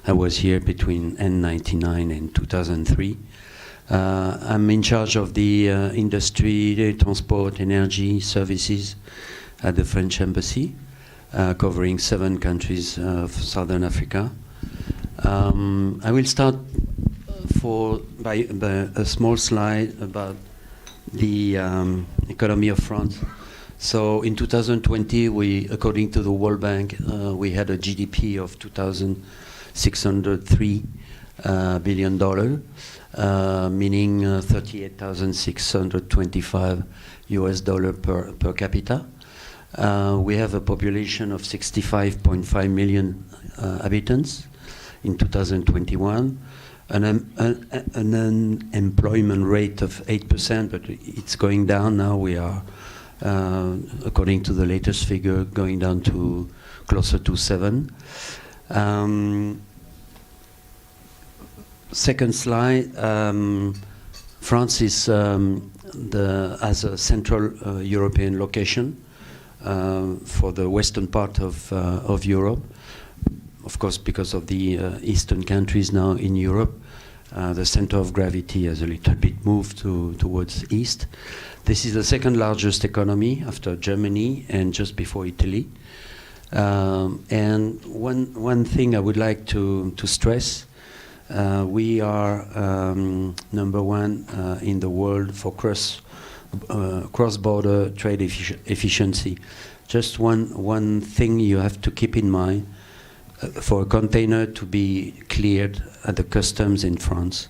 I was here between N99 and 2003. I'm in charge of the industry, transport, energy, services at the French Embassy, covering 7 countries of Southern Africa. I will start by a small slide about the economy of France. So in 2020, according to the World Bank, we had a GDP of $2,603 billion, meaning 38,625 US dollar per capita. We have a population of 65.5 million inhabitants in 2021. An unemployment rate of 8%, but it's going down now. We are, according to the latest figure, going down to closer to 7. Second slide. France is as a central European location for the western part of Europe. Of course, because of the eastern countries now in Europe, the center of gravity has a little bit moved towards east. This is the second largest economy after Germany and just before Italy. And one thing I would like to stress, we are number 1 in the world for cross-border trade efficiency. Just one thing you have to keep in mind. For a container to be cleared at the customs in France,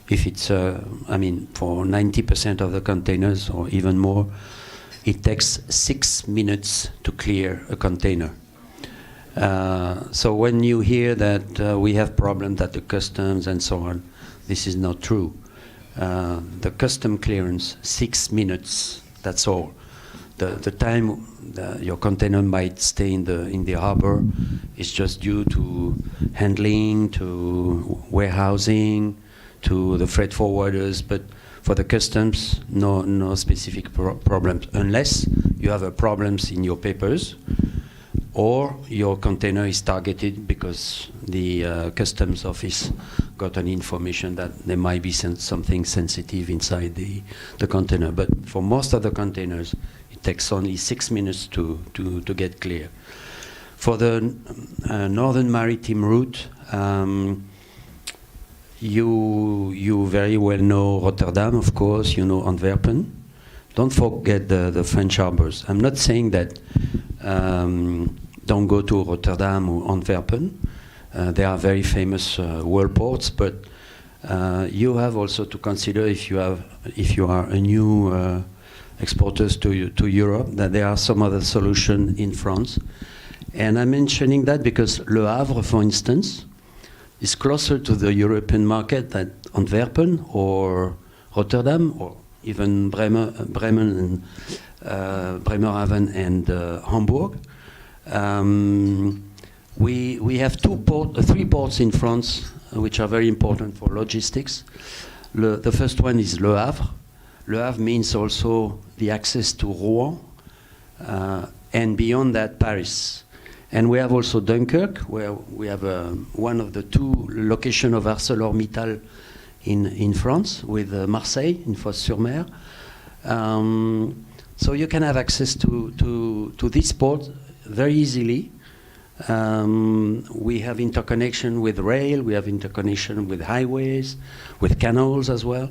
if it's, I mean, for 90% of the containers or even more, it takes 6 minutes to clear a container. So when you hear that we have problems at the customs and so on, this is not true. The custom clearance, 6 minutes, that's all. The time your container might stay in the harbor is just due to handling, to warehousing, to the freight forwarders, but for the customs, no specific problems, unless you have problems in your papers or your container is targeted because the customs office got an information that there might be something sensitive inside the container. But for most of the containers, it takes only 6 minutes to get clear. For the northern maritime route, you very well know Rotterdam, of course, you know Antwerpen. Don't forget the French harbors. I'm not saying that don't go to Rotterdam or Antwerpen. They are very famous world ports, but you have also to consider if you are a new exporters to Europe, that there are some other solutions in France. And I'm mentioning that because Le Havre, for instance, is closer to the European market than Antwerpen or Rotterdam or even Bremerhaven and Hamburg. We have 3 ports in France which are very important for logistics. The first one is Le Havre. Le Havre means also the access to Rouen, and beyond that, Paris. And we have also Dunkirk, where we have one of the 2 locations of ArcelorMittal in France, with Marseille, in Fos-sur-Mer. So you can have access to this port very easily. We have interconnection with rail, we have interconnection with highways, with canals as well.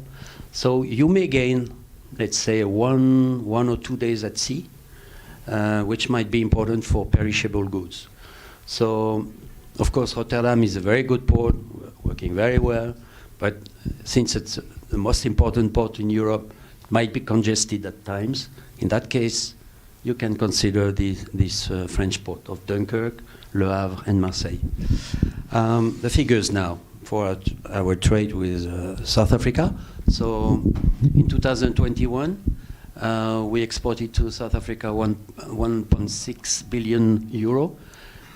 So you may gain, let's say, one or 2 days at sea, which might be important for perishable goods. So, of course, Rotterdam is a very good port, working very well, but since it's the most important port in Europe, it might be congested at times. In that case, you can consider this French port of Dunkirk, Le Havre, and Marseille. The figures now for our trade with South Africa. So in 2021, we exported to South Africa 1.6 billion euro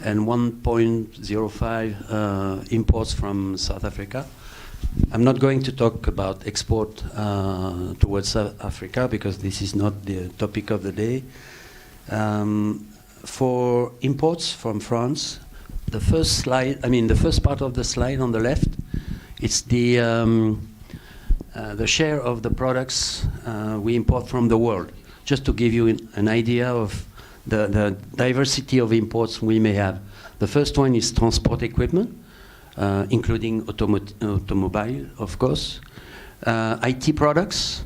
and 1.05 imports from South Africa. I'm not going to talk about export towards South Africa because this is not the topic of the day. For imports from France, the first slide, the first part of the slide on the left, it's the share of the products we import from the world, just to give you an idea of the diversity of imports we may have. The first one is transport equipment, including automobile, of course. IT products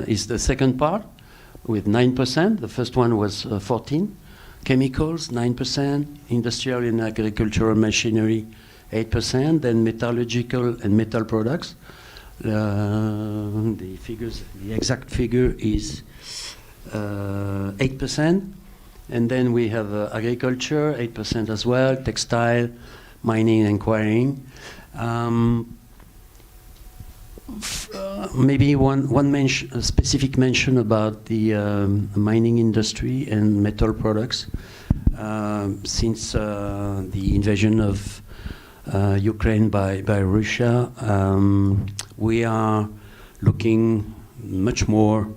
is the second part, with 9%. The first one was 14%. Chemicals, 9%. Industrial and agricultural machinery, 8%. Then metallurgical and metal products. The exact figure is 8%. And then we have agriculture, 8% as well. Textile, mining and quarrying. Maybe one specific mention about the mining industry and metal products. Since the invasion of Ukraine by Russia, we are looking much more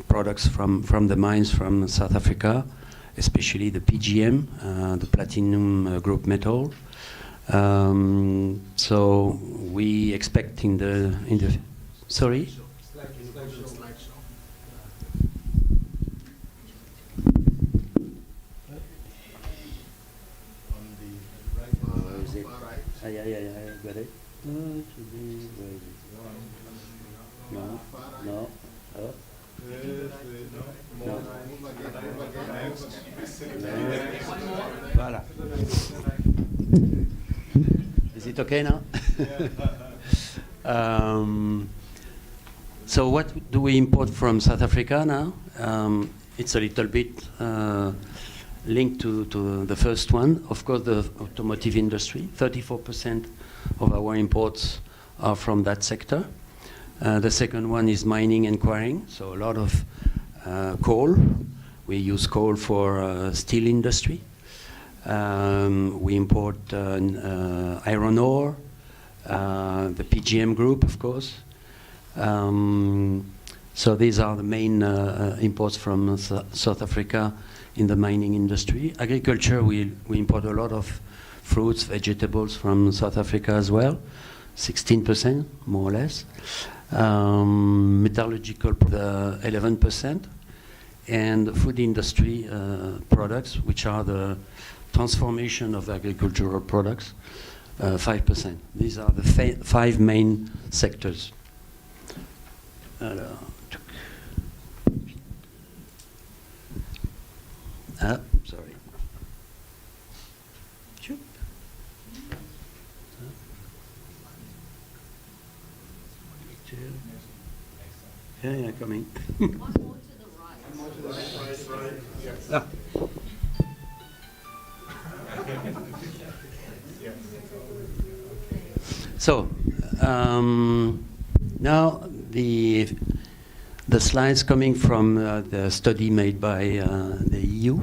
products from the mines from South Africa, especially the PGM, the platinum group metal. So we expect in the sorry. Yeah, got it. No. Voilà. Is it okay now? So what do we import from South Africa now? It's a little bit linked to the first one. Of course, the automotive industry. 34% of our imports are from that sector. The second one is mining and quarrying, so a lot of coal. We use coal for steel industry. We import iron ore, the PGM group, of course. So these are the main imports from South Africa in the mining industry. Agriculture, we import a lot of fruits, vegetables from South Africa as well, 16%, more or less. Metallurgical, 11%. And the food industry products, which are the transformation of agricultural products, 5%. These are the five main sectors. Sorry. Yeah, coming. One more to the right. Ah. So now the slides coming from the study made by the EU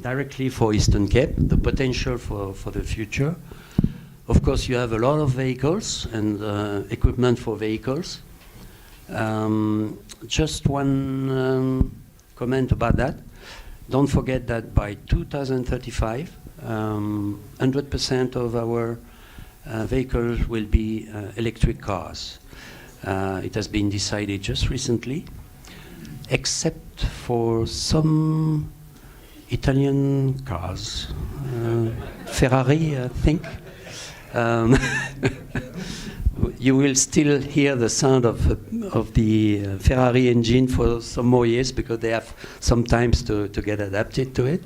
directly for Eastern Cape, the potential for the future. Of course, you have a lot of vehicles and equipment for vehicles. Just one comment about that. Don't forget that by 2035, 100% of our vehicles will be electric cars. It has been decided just recently, except for some Italian cars. Ferrari, I think. You will still hear the sound of the Ferrari engine for some more years because they have some times to get adapted to it.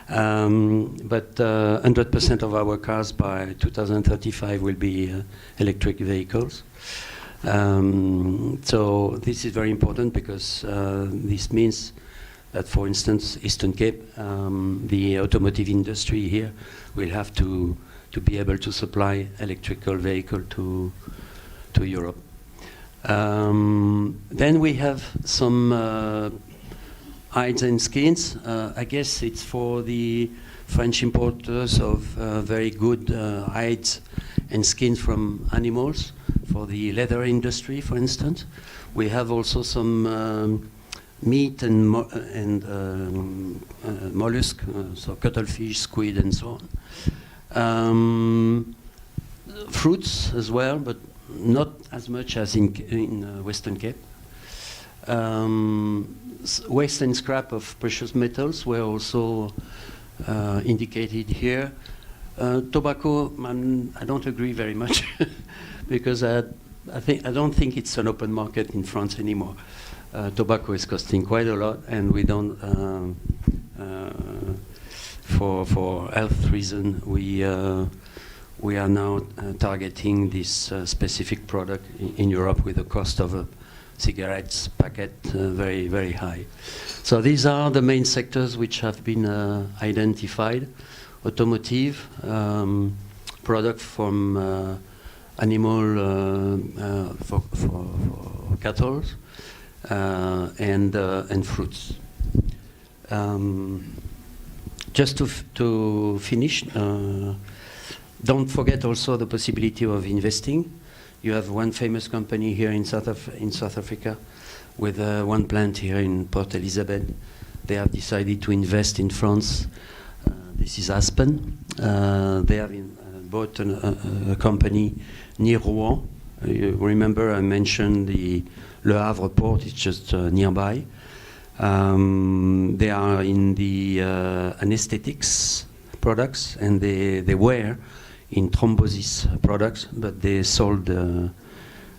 But 100% of our cars by 2035 will be electric vehicles. So this is very important because this means that, for instance, Eastern Cape, the automotive industry here will have to be able to supply electrical vehicle to Europe. Then we have some hides and skins. I guess it's for the French importers of very good hides and skins from animals, for the leather industry, for instance. We have also some meat and mollusk, so cuttlefish, squid, and so on. Fruits as well, but not as much as in Western Cape. Waste and scrap of precious metals were also indicated here. Tobacco, I don't agree very much because I don't think it's an open market in France anymore. Tobacco is costing quite a lot, and we don't. For health reason, we are now targeting this specific product in Europe with a cost of a cigarettes packet very, very high. So these are the main sectors which have been identified. Automotive, product from animal for cattle, and fruits. Just to finish, don't forget also the possibility of investing. You have one famous company here in South Africa with one plant here in Port Elizabeth. They have decided to invest in France. This is Aspen. They have bought a company near Rouen. You remember I mentioned the Le Havre port, it's just nearby. They are in the anesthetics products, and they were in thrombosis products, but they sold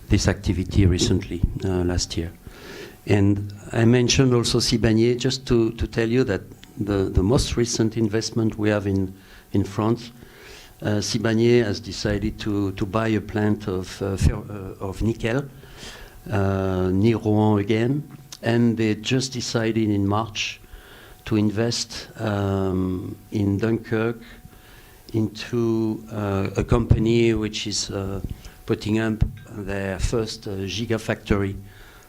this activity recently, last year. And I mentioned also Sibanier, just to tell you that the most recent investment we have in France, Sibanier has decided to buy a plant of nickel near Rouen again, and they just decided in March to invest in Dunkirk into a company which is putting up their first gigafactory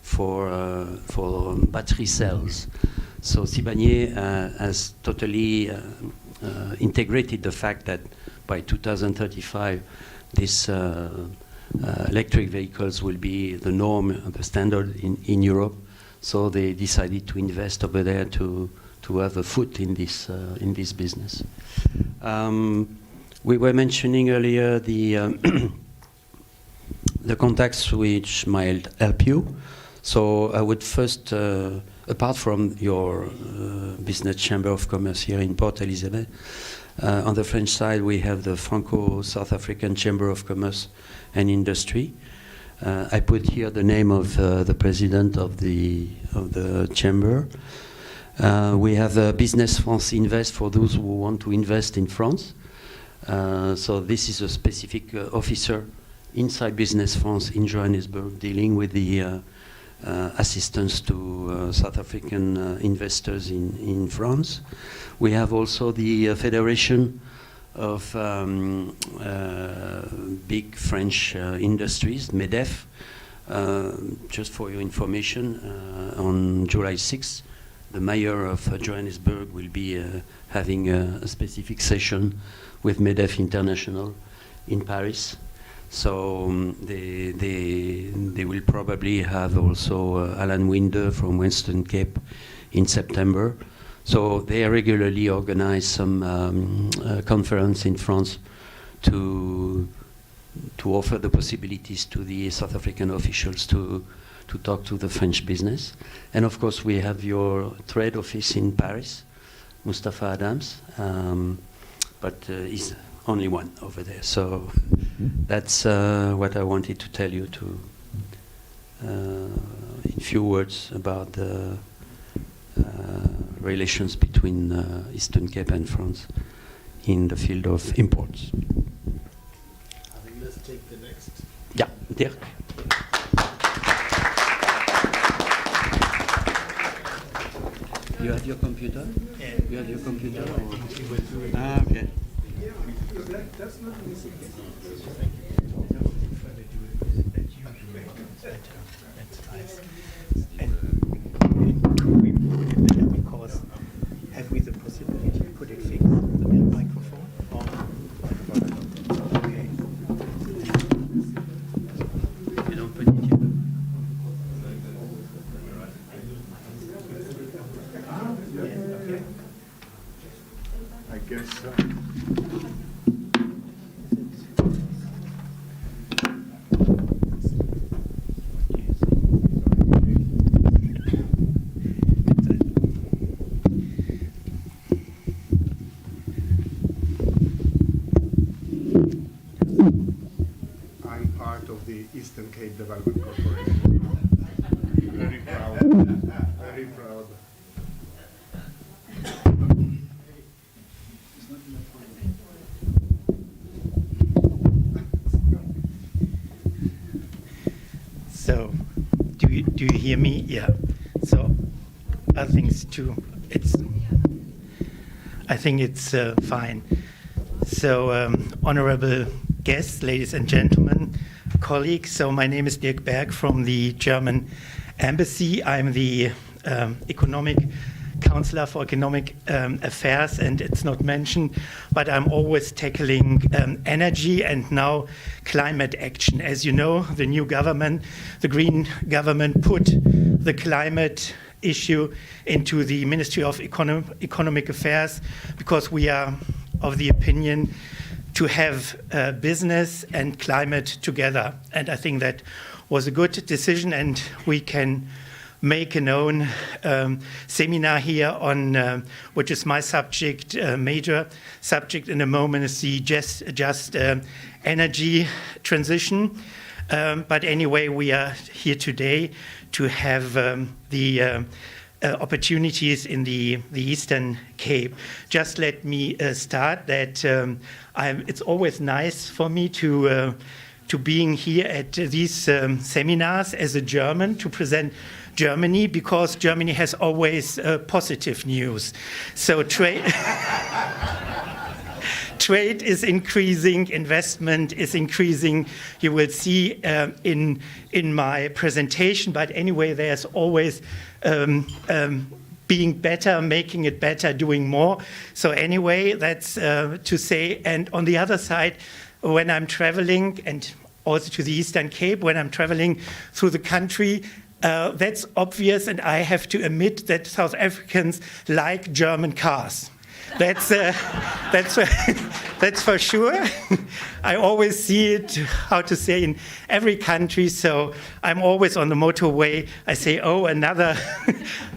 for battery cells. So Sibanier has totally integrated the fact that by 2035 this electric vehicles will be the norm, the standard in Europe. So they decided to invest over there to have a foot in this business. We were mentioning earlier the the contacts which might help you. So I would first, apart from your business chamber of commerce here in Port Elizabeth, on the French side we have the Franco-South African Chamber of Commerce and Industry. I put here the name of the president of the chamber. We have Business France Invest for those who want to invest in France. So this is a specific officer inside Business France in Johannesburg dealing with the assistance to South African investors in France. We have also the Federation of big French industries, MEDEF. Just for your information, on July 6th, the mayor of Johannesburg will be having a specific session with MEDEF International in Paris. So they will probably have also Alan Winder from Western Cape in September. So they regularly organize some conference in France to offer the possibilities to the South African officials to talk to the French business. And of course we have your trade office in Paris, Mustafa Adams, but he's only one over there. So that's what I wanted to tell you in few words about the relations between Eastern Cape and France in the field of imports. I think let's take the next. Yeah, Dirk. You have your computer? Yeah. You have your computer? Ah, okay. That's not That's nice. And we put it there because have we the possibility to put it fixed, the microphone? Okay. You don't put it here. the Eastern Cape Development Corporation. Very proud, very proud. So, do you hear me? Yeah. So, I think it's fine. So, honorable guests, ladies and gentlemen, colleagues. So, my name is Gqebwrha from the German Embassy. I'm the economic counselor for economic affairs, and it's not mentioned, but I'm always tackling energy and now climate action. As you know, the new government, the Green government, put the climate issue into the Ministry of Economic Affairs because we are of the opinion to have business and climate together. And I think that was a good decision, and we can make a known seminar here on, which is my subject, major subject in a moment, is the just energy transition. But anyway, we are here today to have the opportunities in the Eastern Cape. Just let me start that it's always nice for me to being here at these seminars as a German to present Germany, because Germany has always positive news. So trade is increasing, investment is increasing. You will see in my presentation. But anyway, there's always being better, making it better, doing more. So anyway, that's to say. And on the other side, when I'm traveling, and also to the Eastern Cape, when I'm traveling through the country, that's obvious, and I have to admit that South Africans like German cars. That's for sure. I always see it, how to say, in every country. So I'm always on the motorway. I say, oh, another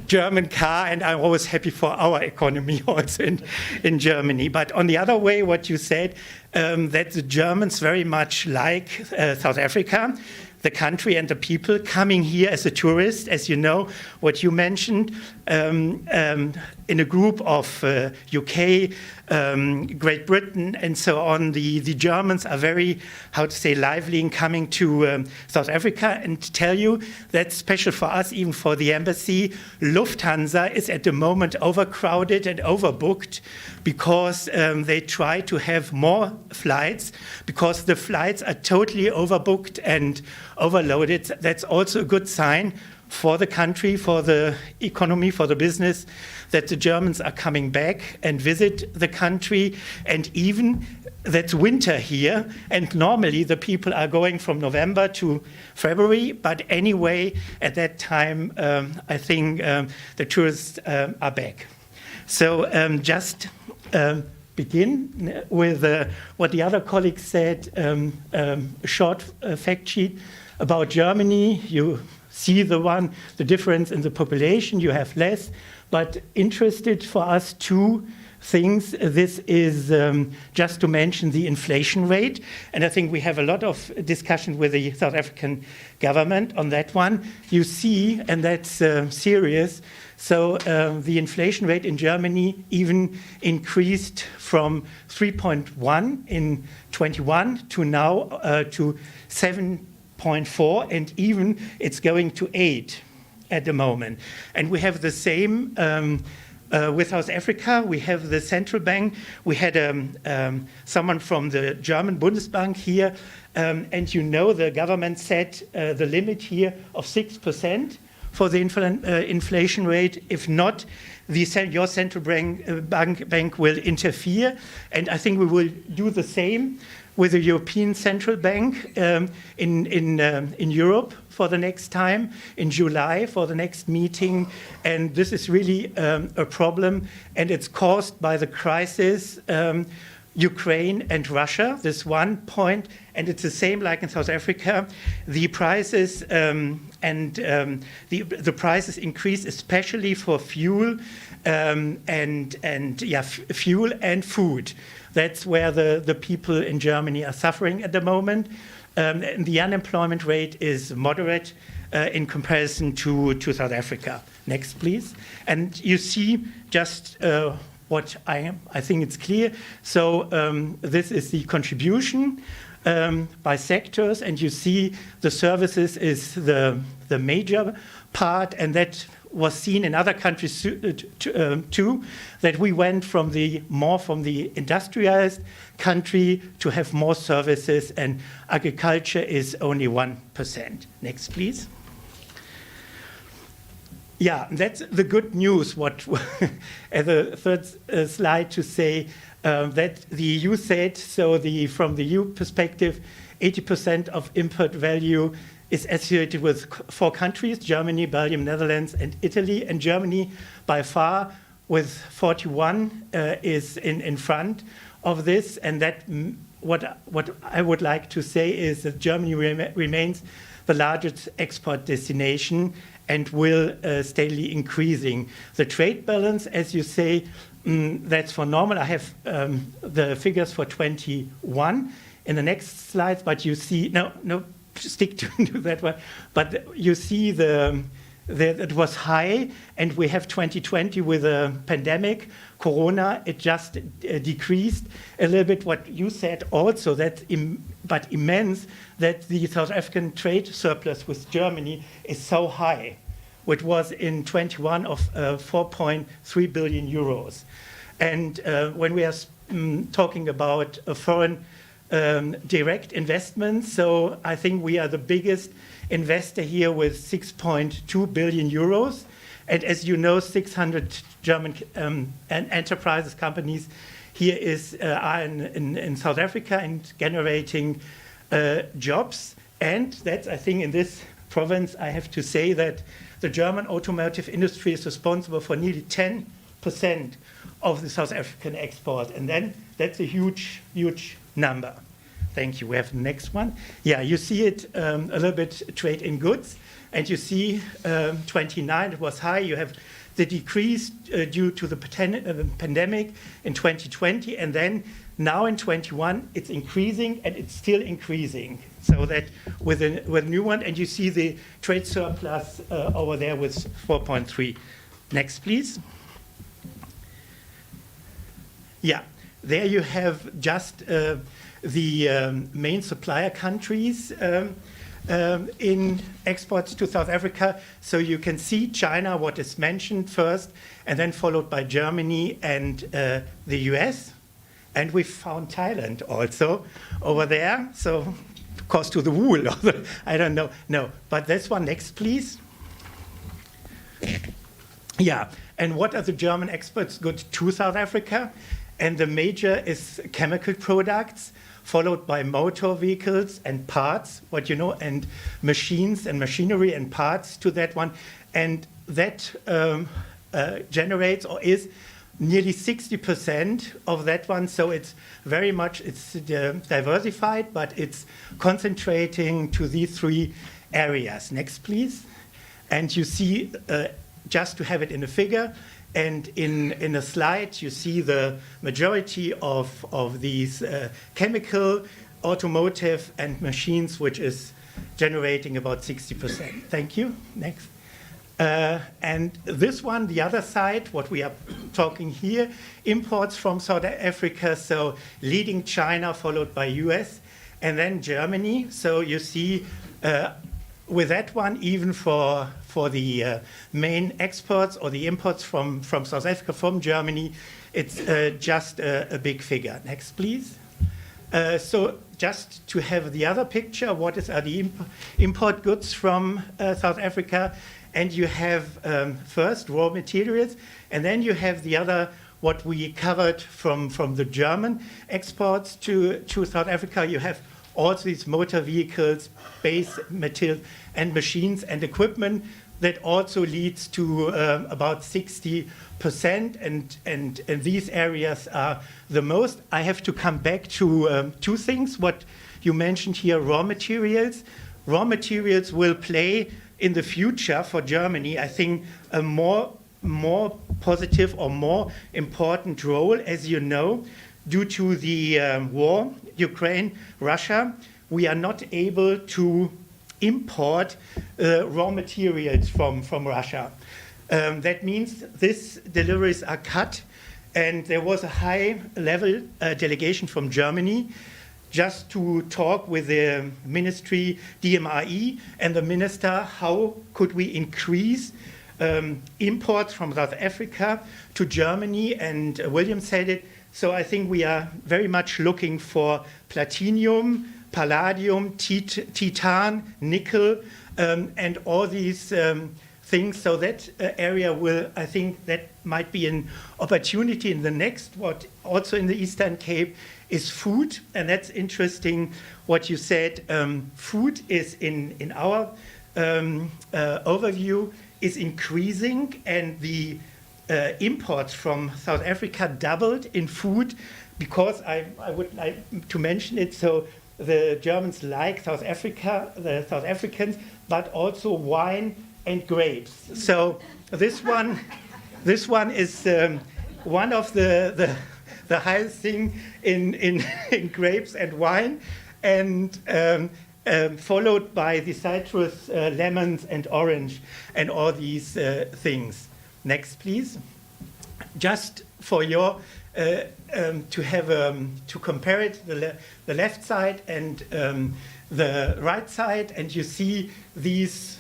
German car, and I'm always happy for our economy also in Germany. But on the other way, what you said, that the Germans very much like South Africa, the country and the people, coming here as a tourist, as you know, what you mentioned, in a group of UK, Great Britain, and so on. The Germans are very, how to say, lively in coming to South Africa. And to tell you, that's special for us, even for the embassy. Lufthansa is at the moment overcrowded and overbooked because they try to have more flights, because the flights are totally overbooked and overloaded. That's also a good sign for the country, for the economy, for the business, that the Germans are coming back and visit the country. And even that's winter here, and normally the people are going from November to February, but anyway, at that time, I think the tourists are back. So just begin with what the other colleagues said, a short fact sheet about Germany. You see the difference in the population, you have less, but interested for us two things. This is just to mention the inflation rate, and I think we have a lot of discussion with the South African government on that one. You see, and that's serious, so the inflation rate in Germany even increased from 3.1 in 21 to now to 7.4, and even it's going to 8 at the moment. And we have the same with South Africa. We have the central bank. We had someone from the German Bundesbank here, and you know the government set the limit here of 6% for the inflation rate. If not, your central bank will interfere, and I think we will do the same with the European Central Bank in Europe for the next time, in July for the next meeting. And this is really a problem, and it's caused by the crisis, Ukraine and Russia, this one point, and it's the same like in South Africa. The prices the prices increase, especially for fuel fuel and food. That's where the people in Germany are suffering at the moment. And the unemployment rate is moderate in comparison to South Africa. Next, please. And you see just what I think it's clear. So this is the contribution by sectors, and you see the services is the major part, and that was seen in other countries too, that we went from the industrialized country to have more services, and agriculture is only 1%. Next, please. Yeah, that's the good news. What as a third slide to say that the EU said, so from the EU perspective, 80% of import value is associated with 4 countries, Germany, Belgium, Netherlands, and Italy. And Germany, by far, with 41, is in front of this. And that what I would like to say is that Germany remains the largest export destination and will steadily increasing. The trade balance, as you say, that's for normal. I have the figures for 21 in the next slides, but you see, no, stick to that one. But you see that it was high, and we have 2020 with a pandemic, Corona. It just decreased a little bit. What you said also, but immense, that the South African trade surplus with Germany is so high, which was in 21 of 4.3 billion euros. And when we are talking about a foreign direct investment, so I think we are the biggest investor here with 6.2 billion euros. And as you know, 600 German enterprises, companies here are in South Africa and generating jobs. And that's, I think, in this province, I have to say that the German automotive industry is responsible for nearly 10% of the South African export. And then that's a huge, huge number. Thank you. We have the next one. Yeah, you see it a little bit trade in goods. And you see 29, it was high. You have the decrease due to the pandemic in 2020. And then now in 21, it's increasing, and it's still increasing. So that with a new one, and you see the trade surplus over there with 4.3. Next, please. Yeah, there you have just the main supplier countries in exports to South Africa. So you can see China, what is mentioned first, and then followed by Germany and the US. And we found Thailand also over there. So, of course, to the wool, I don't know. No, but this one next, please. Yeah, and what are the German exports go to South Africa? And the major is chemical products, followed by motor vehicles and parts, what you know, and machines and machinery and parts to that one. And that generates or is nearly 60% of that one. So it's very much, it's diversified, but it's concentrating to these 3 areas. Next, please. And you see, just to have it in a figure, and in a slide, you see the majority of these chemical, automotive, and machines, which is generating about 60%. Thank you. Next. And this one, the other side, what we are talking here, imports from South Africa, so leading China, followed by US, and then Germany. So you see with that one, even for the main exports or the imports from South Africa, from Germany, it's just a big figure. Next, please. So just to have the other picture, what are the import goods from South Africa? And you have first raw materials, and then you have the other, what we covered from the German exports to South Africa. You have also these motor vehicles, base materials, and machines and equipment that also leads to about 60%, and these areas are the most. I have to come back to 2 things, what you mentioned here, raw materials. Raw materials will play in the future for Germany, I think, a more positive or more important role, as you know, due to the war, Ukraine, Russia. we are not able to import raw materials from Russia. That means these deliveries are cut, and there was a high-level delegation from Germany just to talk with the ministry, DMRE, and the minister, how could we increase imports from South Africa to Germany, and William said it. So I think we are very much looking for platinum, palladium, titan, nickel, and all these things. So that area will, I think that might be an opportunity in the next, what also in the Eastern Cape is food. And that's interesting what you said. Food is in our overview is increasing, and the imports from South Africa doubled in food, because I would like to mention it. So the Germans like South Africa, the South Africans, but also wine and grapes. So this one is one of the highest thing in grapes and wine, and followed by the citrus, lemons and orange, and all these things. Next, please. Just for your to have to compare it, the left side and the right side, and you see these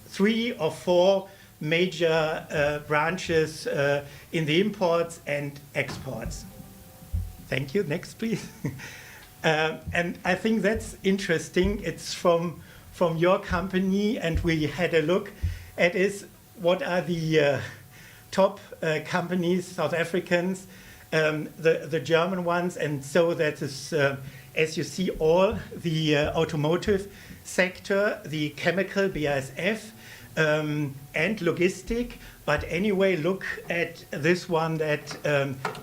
3 or 4 major branches in the imports and exports. Thank you. Next, please. And I think that's interesting. It's from your company, and we had a look at is what are the top companies, South Africans, the German ones, and so that is, as you see, all the automotive sector, the chemical, BASF, and logistic. But anyway, look at this one that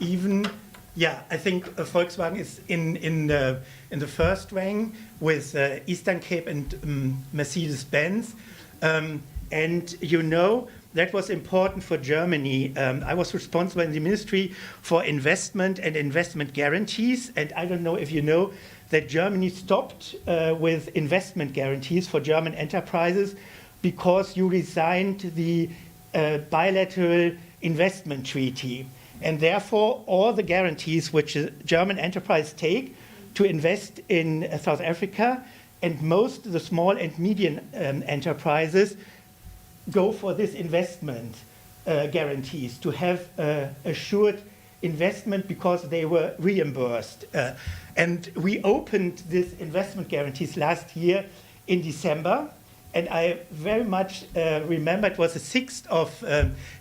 even, yeah, I think Volkswagen is in the first rank with Eastern Cape and Mercedes-Benz. And you know, that was important for Germany. I was responsible in the ministry for investment and investment guarantees. And I don't know if you know that Germany stopped with investment guarantees for German enterprises because you resigned the bilateral investment treaty. And therefore, all the guarantees which a German enterprise take to invest in South Africa, and most of the small and medium enterprises go for this investment guarantees to have assured investment because they were reimbursed. And we opened these investment guarantees last year in December. And I very much remember it was the 6th of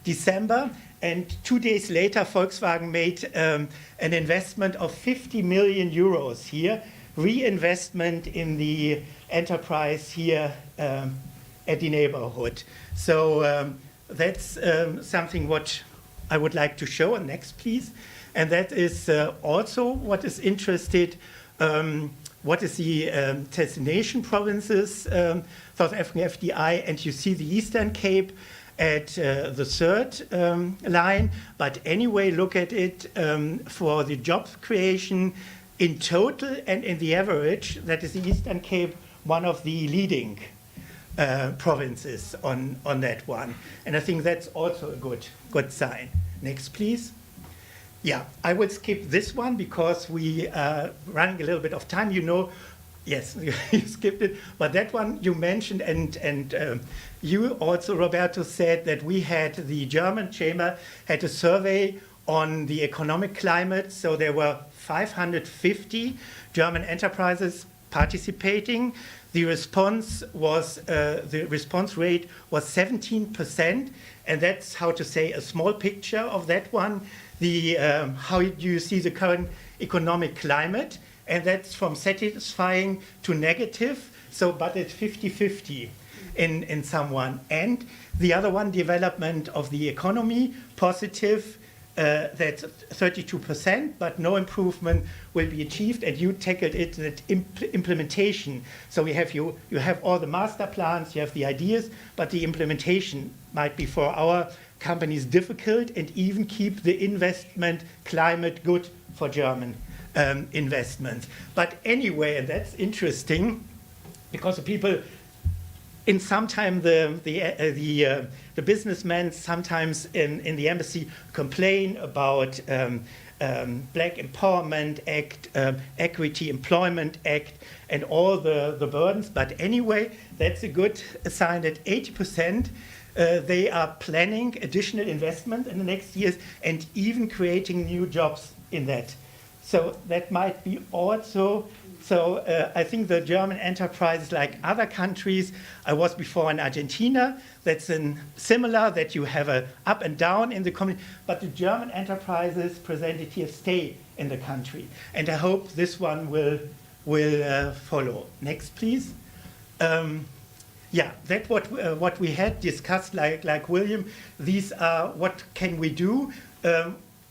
December. And 2 days later, Volkswagen made an investment of 50 million euros here, reinvestment in the enterprise here at the neighborhood. So that's something what I would like to show. And next, please. And that is also what is interested. What is the destination provinces, South African FDI, and you see the Eastern Cape at the third line. But anyway, look at it for the job creation in total and in the average. That is the Eastern Cape, one of the leading provinces on that one. And I think that's also a good sign. Next, please. Yeah, I will skip this one because we are running a little bit of time. You know, yes, you skipped it. But that one you mentioned, and you also, Roberto, said that we had, the German chamber had a survey on the economic climate. So there were 550 German enterprises participating. The response rate was 17%, and that's, how to say, a small picture of that one. How do you see the current economic climate? And that's from satisfying to negative. So, but it's 50-50 in someone. And the other one, development of the economy, positive. That's 32%, but no improvement will be achieved. And you tackled it at implementation. So you have all the master plans, you have the ideas, but the implementation might be for our companies difficult, and even keep the investment climate good for German investments. But anyway, and that's interesting, because the people, in sometimes the businessmen sometimes in the embassy complain about Black Empowerment Act, Equity Employment Act, and all the burdens. But anyway, that's a good sign that 80% they are planning additional investment in the next years and even creating new jobs in that. So that might be also, I think the German enterprises, like other countries, I was before in Argentina, that's similar, that you have a up and down in the community, but the German enterprises presented here stay in the country. And I hope this one will follow. Next, please. Yeah, that's what we had discussed, like William. These are what can we do,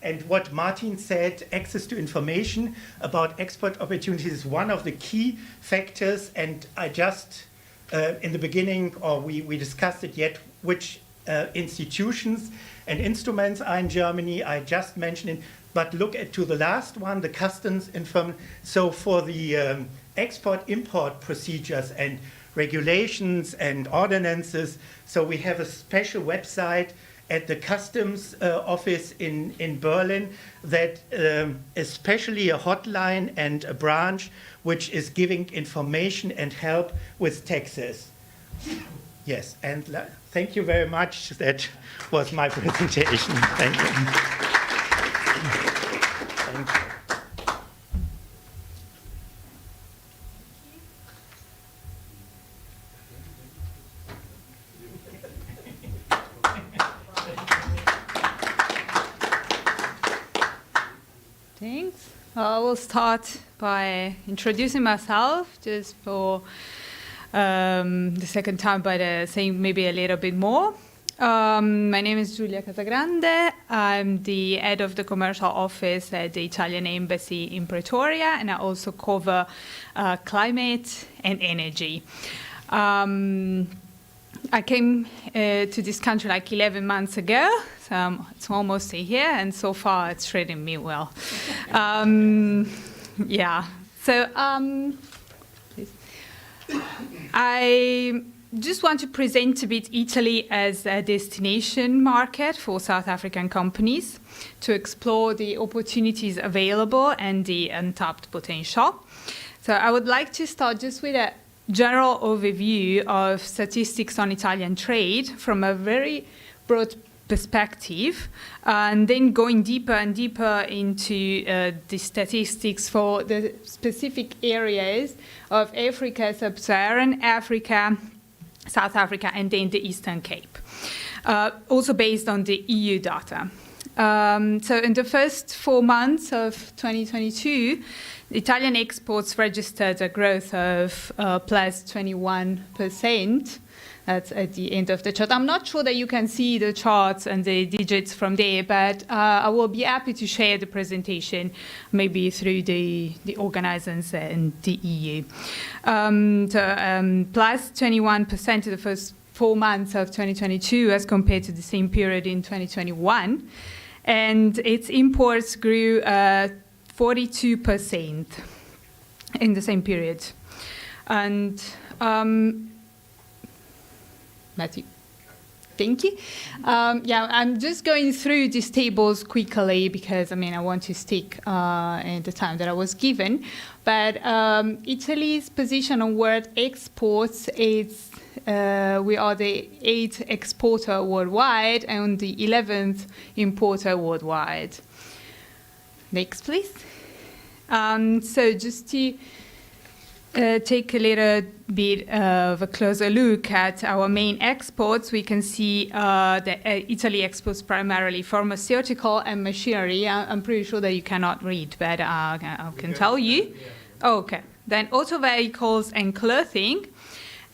and what Martin said, access to information about export opportunities is one of the key factors. And I just, in the beginning, or we discussed it yet, which institutions and instruments are in Germany. I just mentioned it, but look to the last one, the customs information. So for the export-import procedures and regulations and ordinances, so we have a special website at the customs office in Berlin that especially a hotline and a branch which is giving information and help with taxes. Yes, and thank you very much. That was my presentation. Thank you. Thank you. Thanks. I will start by introducing myself just for the second time, but saying maybe a little bit more. My name is Giulia Casagrande. I'm the head of the commercial office at the Italian Embassy in Pretoria, and I also cover climate and energy. I came to this country like 11 months ago, so it's almost a year, and so far it's treating me well. Yeah, so please. I just want to present a bit Italy as a destination market for South African companies to explore the opportunities available and the untapped potential. So I would like to start just with a general overview of statistics on Italian trade from a very broad perspective, and then going deeper and deeper into the statistics for the specific areas of Africa, Sub-Saharan Africa, South Africa, and then the Eastern Cape, also based on the EU data. So in the first 4 months of 2022, Italian exports registered a growth of plus 21%. That's at the end of the chart. I'm not sure that you can see the charts and the digits from there, but I will be happy to share the presentation maybe through the organizers and the EU. Plus 21% in the first 4 months of 2022 as compared to the same period in 2021. And its imports grew 42% in the same period. And Matthew, thank you. Yeah, I'm just going through these tables quickly because, I want to stick in the time that I was given. But Italy's position on world exports is we are the 8th exporter worldwide and the 11th importer worldwide. Next, please. So just to take a little bit of a closer look at our main exports, we can see that Italy exports primarily pharmaceutical and machinery. I'm pretty sure that you cannot read, but I can tell you. Oh, okay. Then auto vehicles and clothing.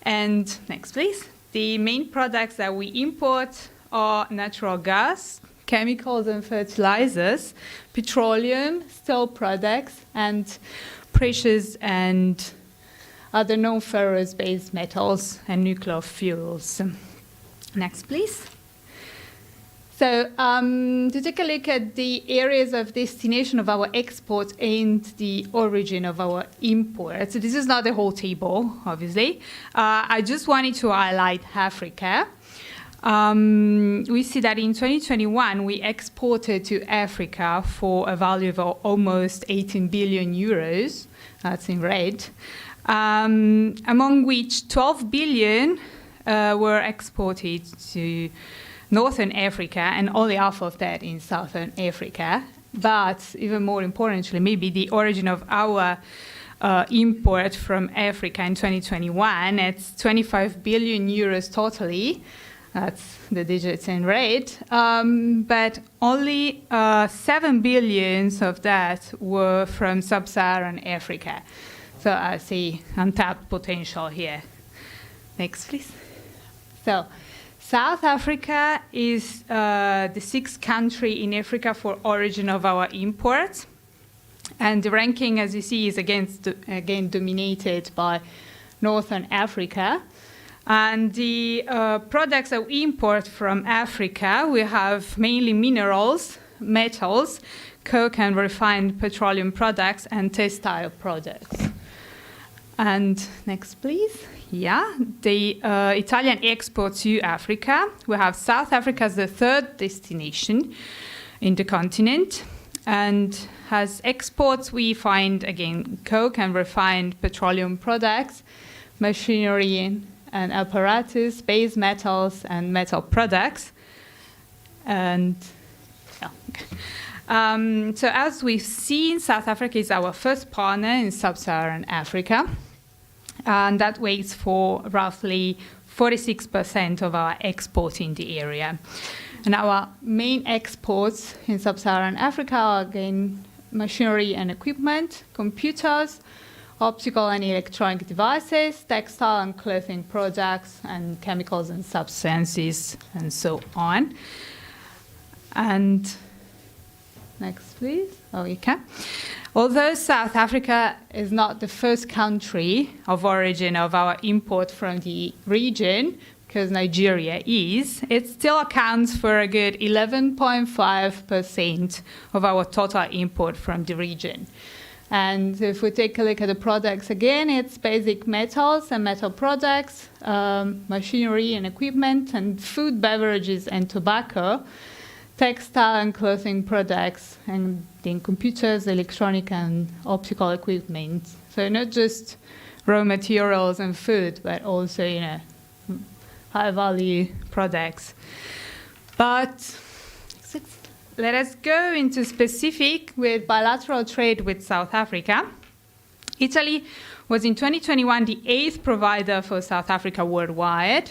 And next, please. The main products that we import are natural gas, chemicals and fertilizers, petroleum, steel products, and precious and other non-ferrous base metals and nuclear fuels. Next, please. So to take a look at the areas of destination of our exports and the origin of our imports. So this is not the whole table, obviously. I just wanted to highlight Africa. We see that in 2021, we exported to Africa for a value of almost 18 billion euros. That's in red. Among which 12 billion were exported to Northern Africa, and only half of that in Southern Africa. But even more importantly, maybe the origin of our import from Africa in 2021, it's 25 billion euros totally. That's the digits in red. But only 7 billion of that were from Sub-Saharan Africa. So I see untapped potential here. Next, please. So South Africa is the sixth country in Africa for origin of our imports. And the ranking, as you see, is again dominated by Northern Africa. And the products that we import from Africa, we have mainly minerals, metals, coke and refined petroleum products, and textile products. And next, please. Yeah, the Italian export to Africa. We have South Africa as the third destination in the continent. And as exports, we find, again, coke and refined petroleum products, machinery and apparatus, base metals and metal products. And so as we've seen, South Africa is our first partner in Sub-Saharan Africa. And that weighs for roughly 46% of our export in the area. And our main exports in Sub-Saharan Africa are, again, machinery and equipment, computers, optical and electronic devices, textile and clothing products, and chemicals and substances, and so on. And next, please. Oh, you can. Although South Africa is not the first country of origin of our import from the region, because Nigeria is, it still accounts for a good 11.5% of our total import from the region. And if we take a look at the products again, it's basic metals and metal products, machinery and equipment, and food, beverages, and tobacco, textile and clothing products, and then computers, electronic and optical equipment. So not just raw materials and food, but also, high-value products. But let us go into specific with bilateral trade with South Africa. Italy was in 2021 the 8th provider for South Africa worldwide.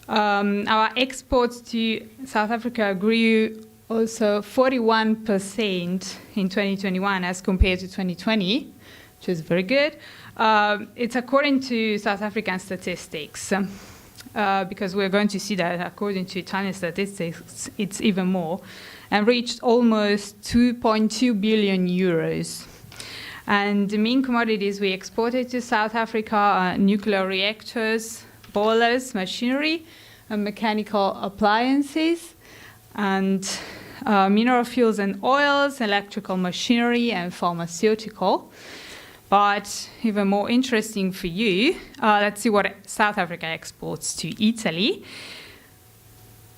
Our exports to South Africa grew also 41% in 2021 as compared to 2020, which is very good. It's according to South African statistics, because we're going to see that according to Italian statistics, it's even more, and reached almost 2.2 billion euros. And the main commodities we exported to South Africa are nuclear reactors, boilers, machinery, and mechanical appliances, and mineral fuels and oils, electrical machinery, and pharmaceutical. But even more interesting for you, let's see what South Africa exports to Italy.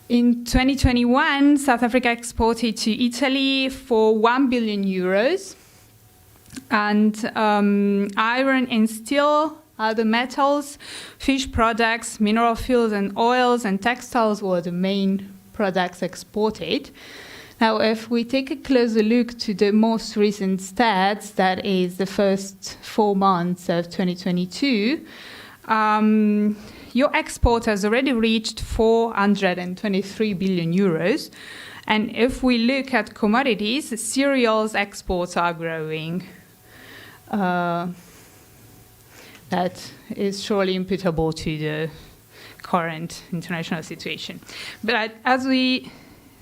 In 2021, South Africa exported to Italy for 1 billion euros, and iron and steel, other metals, fish products, mineral fuels and oils, and textiles were the main products exported. Now, if we take a closer look to the most recent stats, that is the first 4 months of 2022, your export has already reached 423 billion euros. And if we look at commodities, cereals exports are growing. That is surely imputable to the current international situation. But as we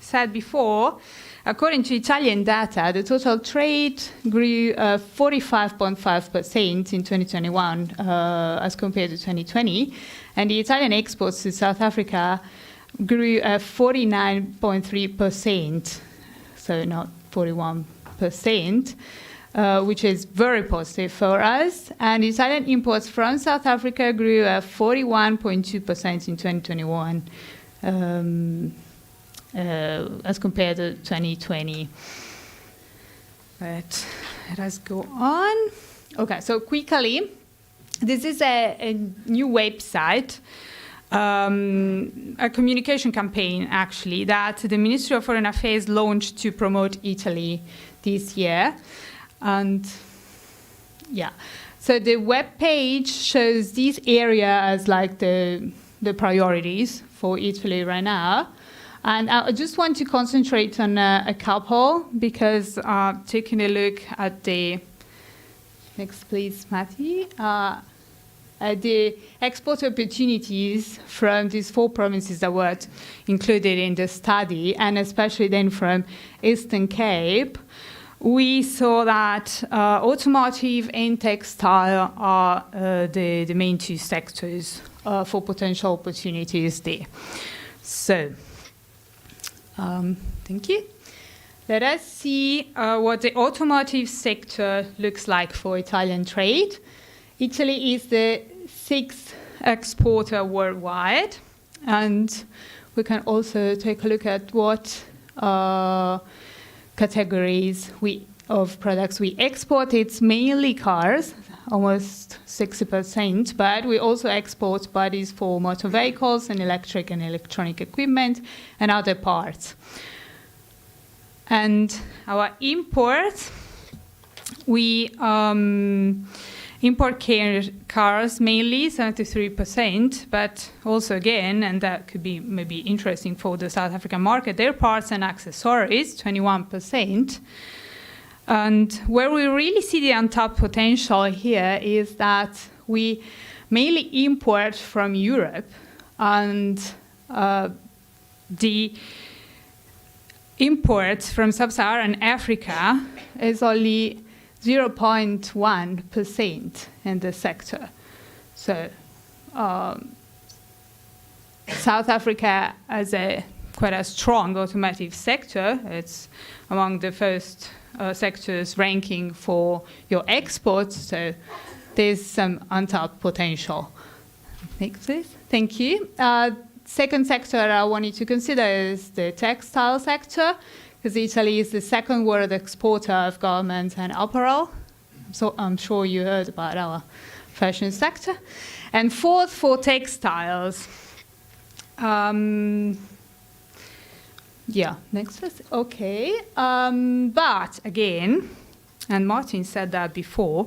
said before, according to Italian data, the total trade grew 45.5% in 2021 as compared to 2020. And the Italian exports to South Africa grew at 49.3%, so not 41%, which is very positive for us. And Italian imports from South Africa grew at 41.2% in 2021, as compared to 2020. But let us go on. Okay, so quickly, this is a new website, a communication campaign, actually, that the Ministry of Foreign Affairs launched to promote Italy this year. And yeah, so the web page shows this area as like the priorities for Italy right now. And I just want to concentrate on a couple, because taking a look at the, next please, Matthew, the export opportunities from these 4 provinces that were included in the study, and especially then from Eastern Cape, we saw that automotive and textile are the main 2 sectors for potential opportunities there. So, thank you. Let us see what the automotive sector looks like for Italian trade. Italy is the 6th exporter worldwide, and we can also take a look at what categories of products we export. It's mainly cars, almost 60%, but we also export bodies for motor vehicles and electric and electronic equipment and other parts. And our imports, we import cars mainly, 73%, but also again, and that could be maybe interesting for the South African market, their parts and accessories, 21%. And where we really see the untapped potential here is that we mainly import from Europe, and the imports from sub-Saharan Africa is only 0.1% in the sector. So South Africa has quite a strong automotive sector. It's among the first sectors ranking for your exports, so there's some untapped potential. Next, please. Thank you. Second sector I wanted to consider is the textile sector, because Italy is the 2nd world exporter of garments and apparel. So I'm sure you heard about our fashion sector. And 4th for textiles. Yeah, next please. Okay. But again, and Martin said that before,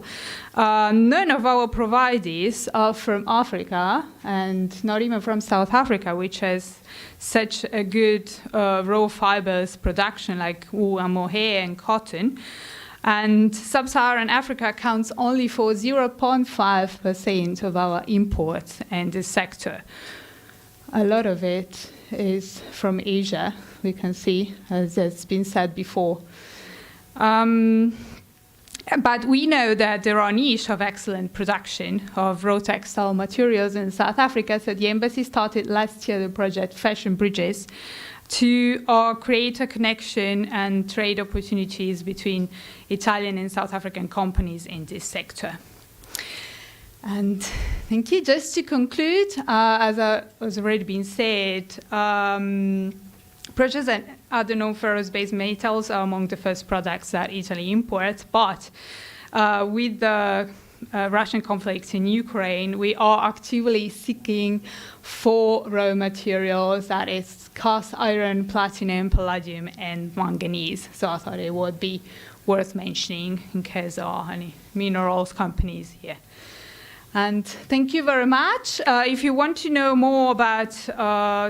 none of our providers are from Africa, and not even from South Africa, which has such a good raw fibers production like wool and mohair and cotton. And sub-Saharan Africa accounts only for 0.5% of our imports in this sector. A lot of it is from Asia, we can see, as has been said before. But we know that there are niche of excellent production of raw textile materials in South Africa, so the embassy started last year the project Fashion Bridges to create a connection and trade opportunities between Italian and South African companies in this sector. And thank you. Just to conclude, as has already been said, precious and other non-ferrous-based metals are among the first products that Italy imports, but with the Russian conflict in Ukraine, we are actively seeking for raw materials, that is cast iron, platinum, palladium, and manganese. So I thought it would be worth mentioning in case there are any minerals companies here. And thank you very much. If you want to know more about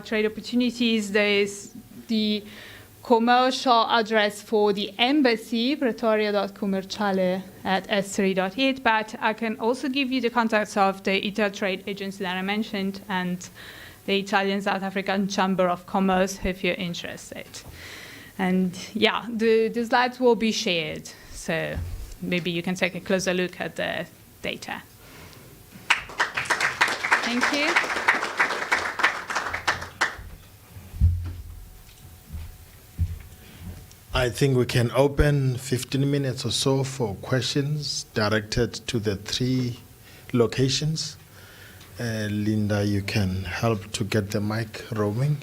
trade opportunities, there is the commercial address for the embassy, pretoria.commerciale@s3.it, but I can also give you the contacts of the Italy Trade Agency that I mentioned and the Italian South African Chamber of Commerce if you're interested. And yeah, the slides will be shared, so maybe you can take a closer look at the data. Thank you. I think we can open 15 minutes or so for questions directed to the 3 locations. Linda, you can help to get the mic roaming.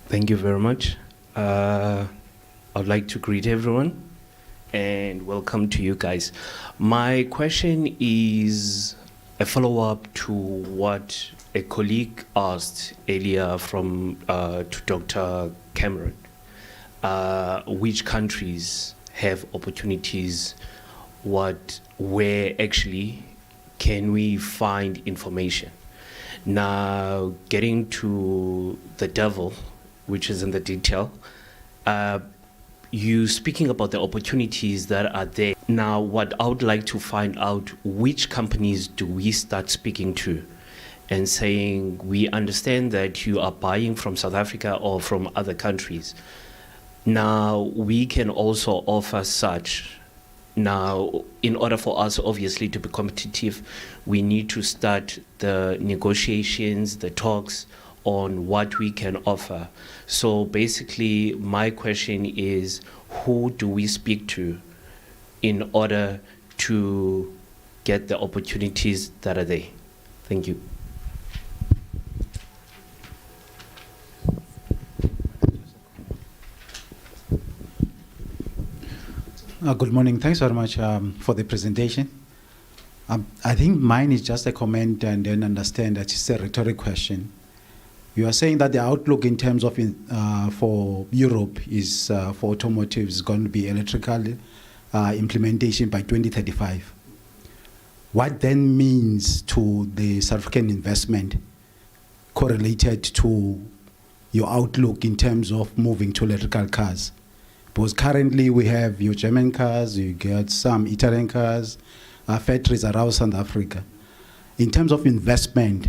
Thank you very much. I'd like to greet everyone and welcome to you guys. My question is a follow-up to what a colleague asked earlier from to Dr. Cameron. Which countries have opportunities? Where actually can we find information? Now, getting to the devil, which is in the detail, you speaking about the opportunities that are there. Now, what I would like to find out, which companies do we start speaking to and saying, we understand that you are buying from South Africa or from other countries. Now, we can also offer such. Now, in order for us, obviously, to be competitive, we need to start the negotiations, the talks on what we can offer. So basically, my question is, who do we speak to in order to get the opportunities that are there? Thank you. Good morning. Thanks very much for the presentation. I think mine is just a comment and then understand that it's a rhetoric question. You are saying that the outlook in terms of for Europe is for automotive is going to be electrical implementation by 2035. What then means to the South African investment correlated to your outlook in terms of moving to electrical cars? Because currently we have your German cars, you get some Italian cars, factories around South Africa. In terms of investment,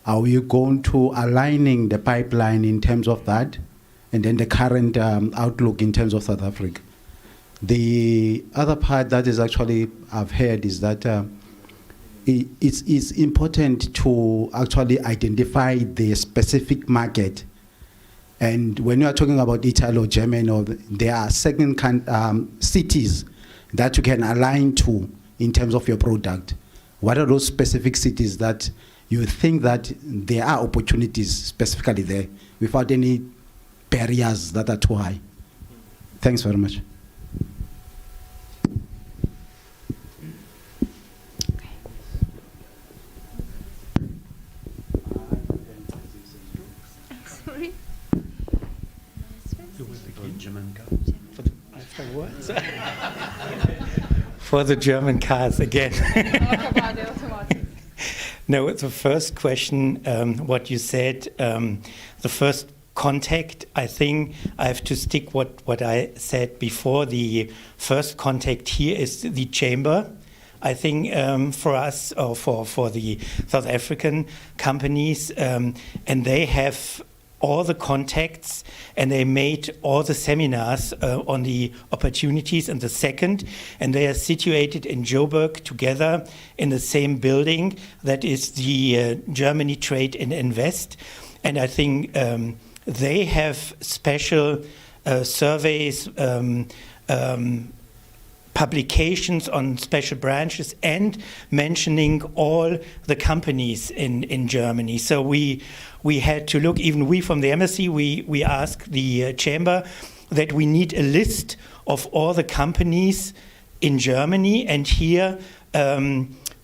are we going to aligning the pipeline in terms of that, and then the current outlook in terms of South Africa? The other part that is actually I've heard is that it's important to actually identify the specific market. And when you are talking about Italy or Germany, or there are certain cities that you can align to in terms of your product. What are those specific cities that you think that there are opportunities specifically there without any barriers that are too high? Thanks very much. Sorry. Afterwards. For the German cars again. Talk about the automotive. No, the first question, what you said, the first contact, I think I have to stick what I said before. The first contact here is the chamber. I think for us, or for the South African companies, and they have all the contacts, and they made all the seminars on the opportunities. And the second, and they are situated in Joburg together in the same building. That is the Germany Trade and Invest. And I think they have special surveys, publications on special branches, and mentioning all the companies in Germany. So we had to look, even we from the embassy, we asked the chamber that we need a list of all the companies in Germany and here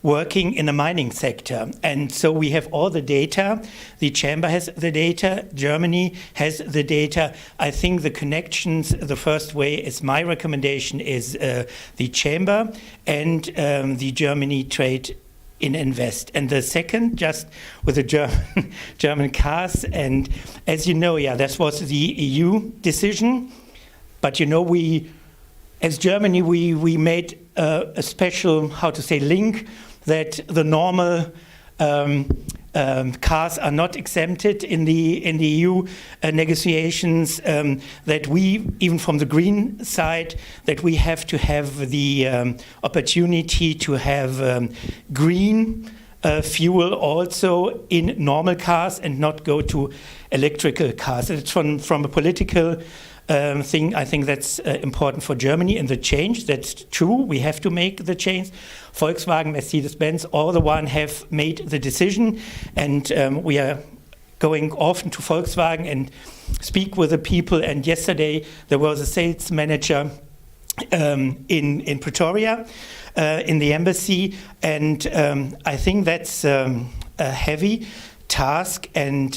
working in the mining sector. And so we have all the data. The chamber has the data. Germany has the data. I think the connections, the first way is my recommendation is the chamber and the Germany Trade in Invest. And the second, just with the German cars. And as you know, yeah, that was the EU decision. But you know, as Germany, we made a special, how to say, link that the normal cars are not exempted in the EU negotiations, that we, even from the green side, that we have to have the opportunity to have green fuel also in normal cars and not go to electrical cars. It's from a political thing. I think that's important for Germany and the change. That's true. We have to make the change. Volkswagen, Mercedes-Benz, all the one have made the decision, and we are going often to Volkswagen and speak with the people. And yesterday there was a sales manager in Pretoria, in the embassy, and I think that's a heavy task. And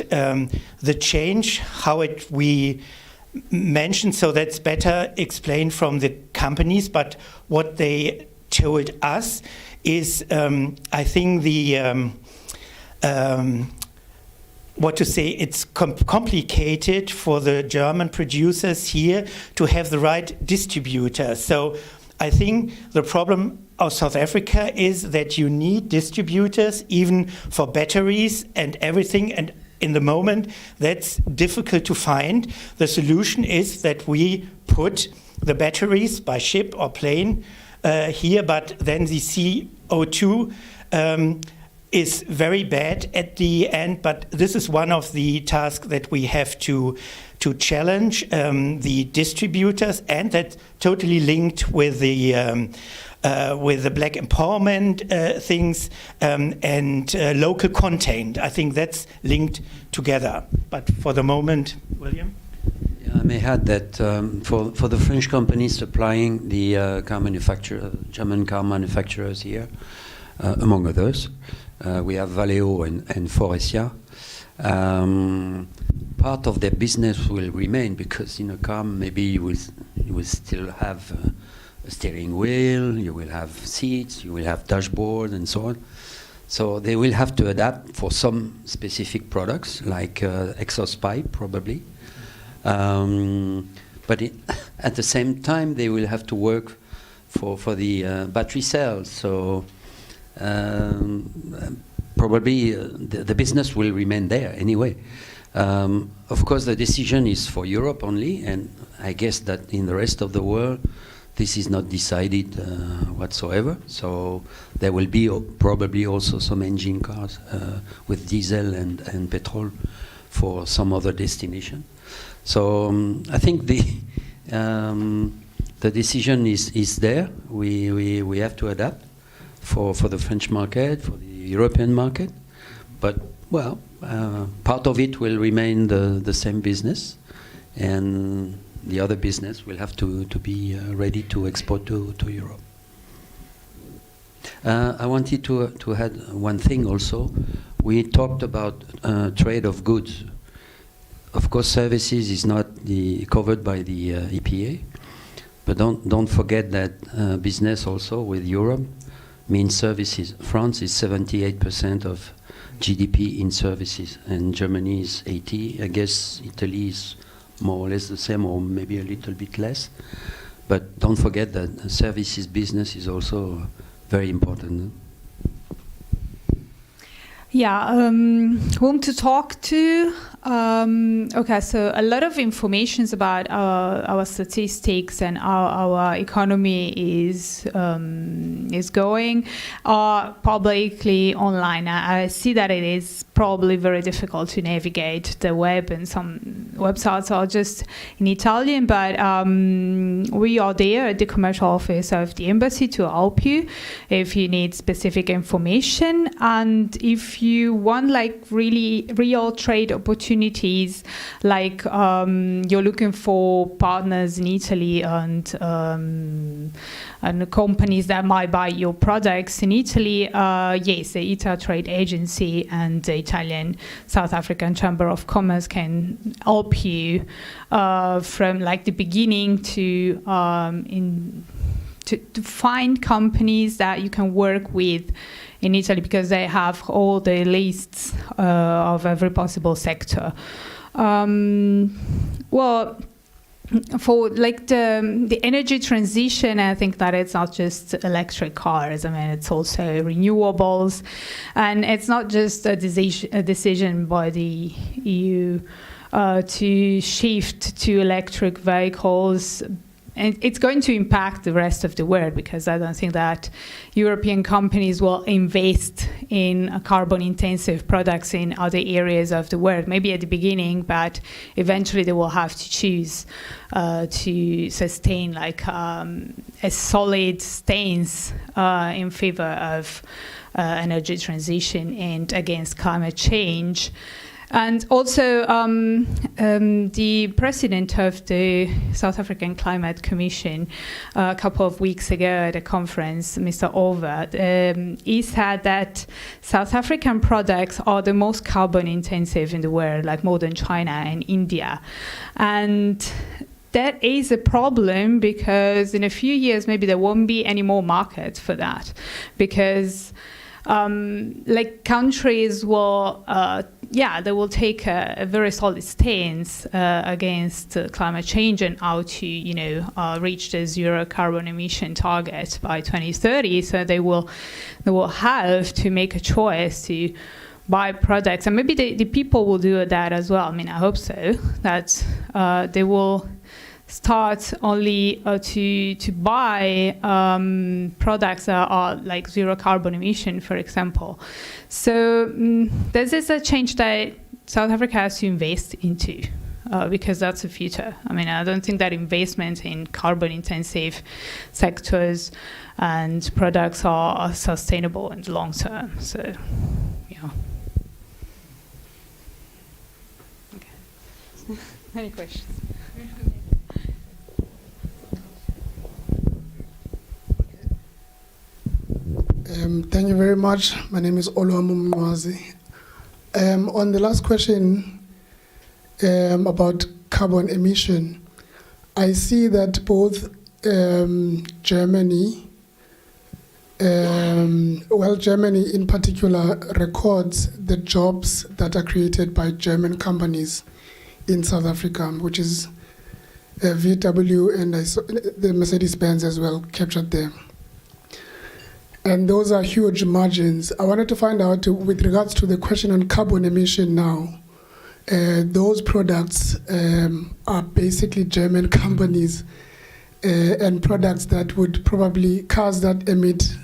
the change, how we mentioned, so that's better explained from the companies, but what they told us is, I think the, what to say, it's complicated for the German producers here to have the right distributor. So I think the problem of South Africa is that you need distributors even for batteries and everything, and in the moment, that's difficult to find. The solution is that we put the batteries by ship or plane here, but then the CO2 is very bad at the end. But this is one of the tasks that we have to challenge the distributors, and that's totally linked with the black empowerment things and local content. I think that's linked together. But for the moment, William? Yeah, I may add that for the French companies supplying the car manufacturer, German car manufacturers here, among others, we have Valeo and Faurecia. Part of their business will remain, because in a car maybe you will still have a steering wheel, you will have seats, you will have dashboard, and so on. So they will have to adapt for some specific products, like exhaust pipe, probably. But at the same time, they will have to work for the battery cells. So probably the business will remain there anyway. Of course, the decision is for Europe only, and I guess that in the rest of the world, this is not decided whatsoever. So there will be probably also some engine cars with diesel and petrol for some other destination. So I think the decision is there. We have to adapt for the French market, for the European market. But well, part of it will remain the same business, and the other business will have to be ready to export to Europe. I wanted to add one thing also. We talked about trade of goods. Of course, services is not covered by the EPA, but don't forget that business also with Europe means services. France is 78% of GDP in services, and Germany is 80%. I guess Italy is more or less the same, or maybe a little bit less. But don't forget that services business is also very important. Yeah, whom to talk to? Okay, so a lot of information about our statistics and how our economy is going are publicly online. I see that it is probably very difficult to navigate the web, and some websites are just in Italian, but we are there at the commercial office of the embassy to help you if you need specific information. And if you want like really real trade opportunities, like you're looking for partners in Italy and companies that might buy your products in Italy, yes, the ITA Trade Agency and the Italian South African Chamber of Commerce can help you from like the beginning to find companies that you can work with in Italy, because they have all the lists of every possible sector. Well, for like the energy transition, I think that it's not just electric cars. I mean, it's also renewables, and it's not just a decision by the EU to shift to electric vehicles. And it's going to impact the rest of the world, because I don't think that European companies will invest in carbon-intensive products in other areas of the world. Maybe at the beginning, but eventually they will have to choose to sustain like a solid stance in favor of energy transition and against climate change. And also, the president of the South African Climate Commission a couple of weeks ago at a conference, Mr. Over, he said that South African products are the most carbon intensive in the world, like more than China and India. And that is a problem, because in a few years, maybe there won't be any more markets for that, because like countries will, they will take a very solid stance against climate change and how to, reach the zero carbon emission target by 2030. So they will have to make a choice to buy products, and maybe the people will do that as well. I mean, I hope so, that they will start only to buy products that are like zero carbon emission, for example. So this is a change that South Africa has to invest into, because that's the future. I mean, I don't think that investment in carbon intensive sectors and products are sustainable in the long term. So, yeah. Okay. Any questions? Thank you very much. My name is Oluwamu Mwazi. On the last question about carbon emission, I see that both Germany in particular records the jobs that are created by German companies in South Africa, which is VW and I saw the Mercedes-Benz as well captured there. And those are huge margins. I wanted to find out, with regards to the question on carbon emission now, those products are basically German companies and products that would probably, cars that emit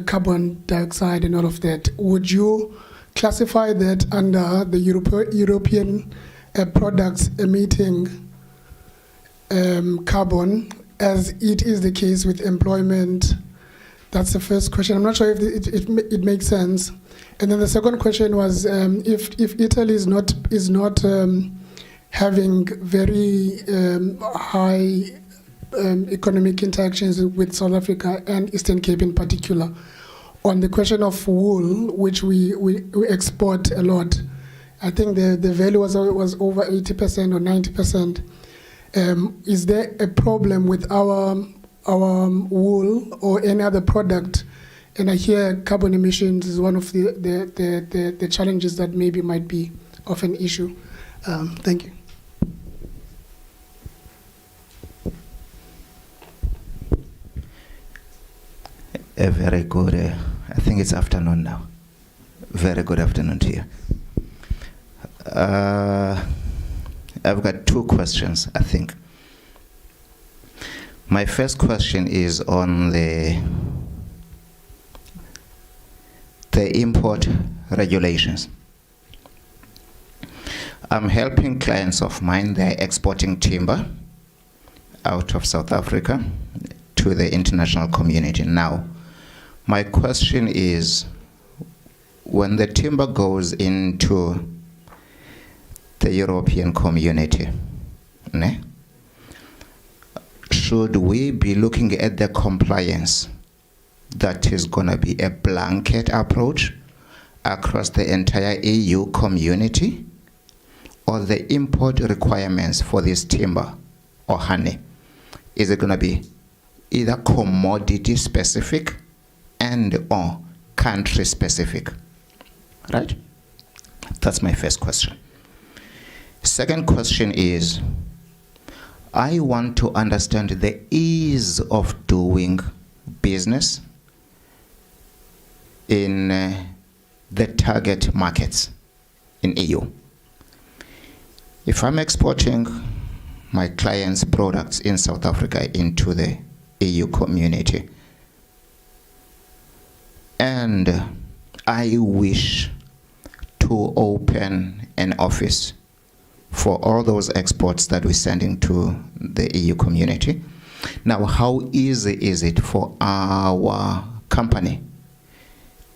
carbon dioxide and all of that. Would you classify that under the European products emitting carbon, as it is the case with employment? That's the first question. I'm not sure if it makes sense. And then the second question was, if Italy is not having very high economic interactions with South Africa and Eastern Cape in particular, on the question of wool, which we export a lot, I think the value was over 80% or 90%. Is there a problem with our wool or any other product? And I hear carbon emissions is one of the challenges that maybe might be of an issue. Thank you. A very good, I think it's afternoon now. Very good afternoon to you. I've got two questions, I think. My first question is on the import regulations. I'm helping clients of mine. They're exporting timber out of South Africa to the international community. Now, my question is, when the timber goes into the European community, should we be looking at the compliance that is going to be a blanket approach across the entire EU community, or the import requirements for this timber or honey? Is it going to be either commodity specific and or country specific? Right? That's my first question. Second question is, I want to understand the ease of doing business in the target markets in EU. If I'm exporting my clients' products in South Africa into the EU community, and I wish to open an office for all those exports that we're sending to the EU community. Now, how easy is it for our company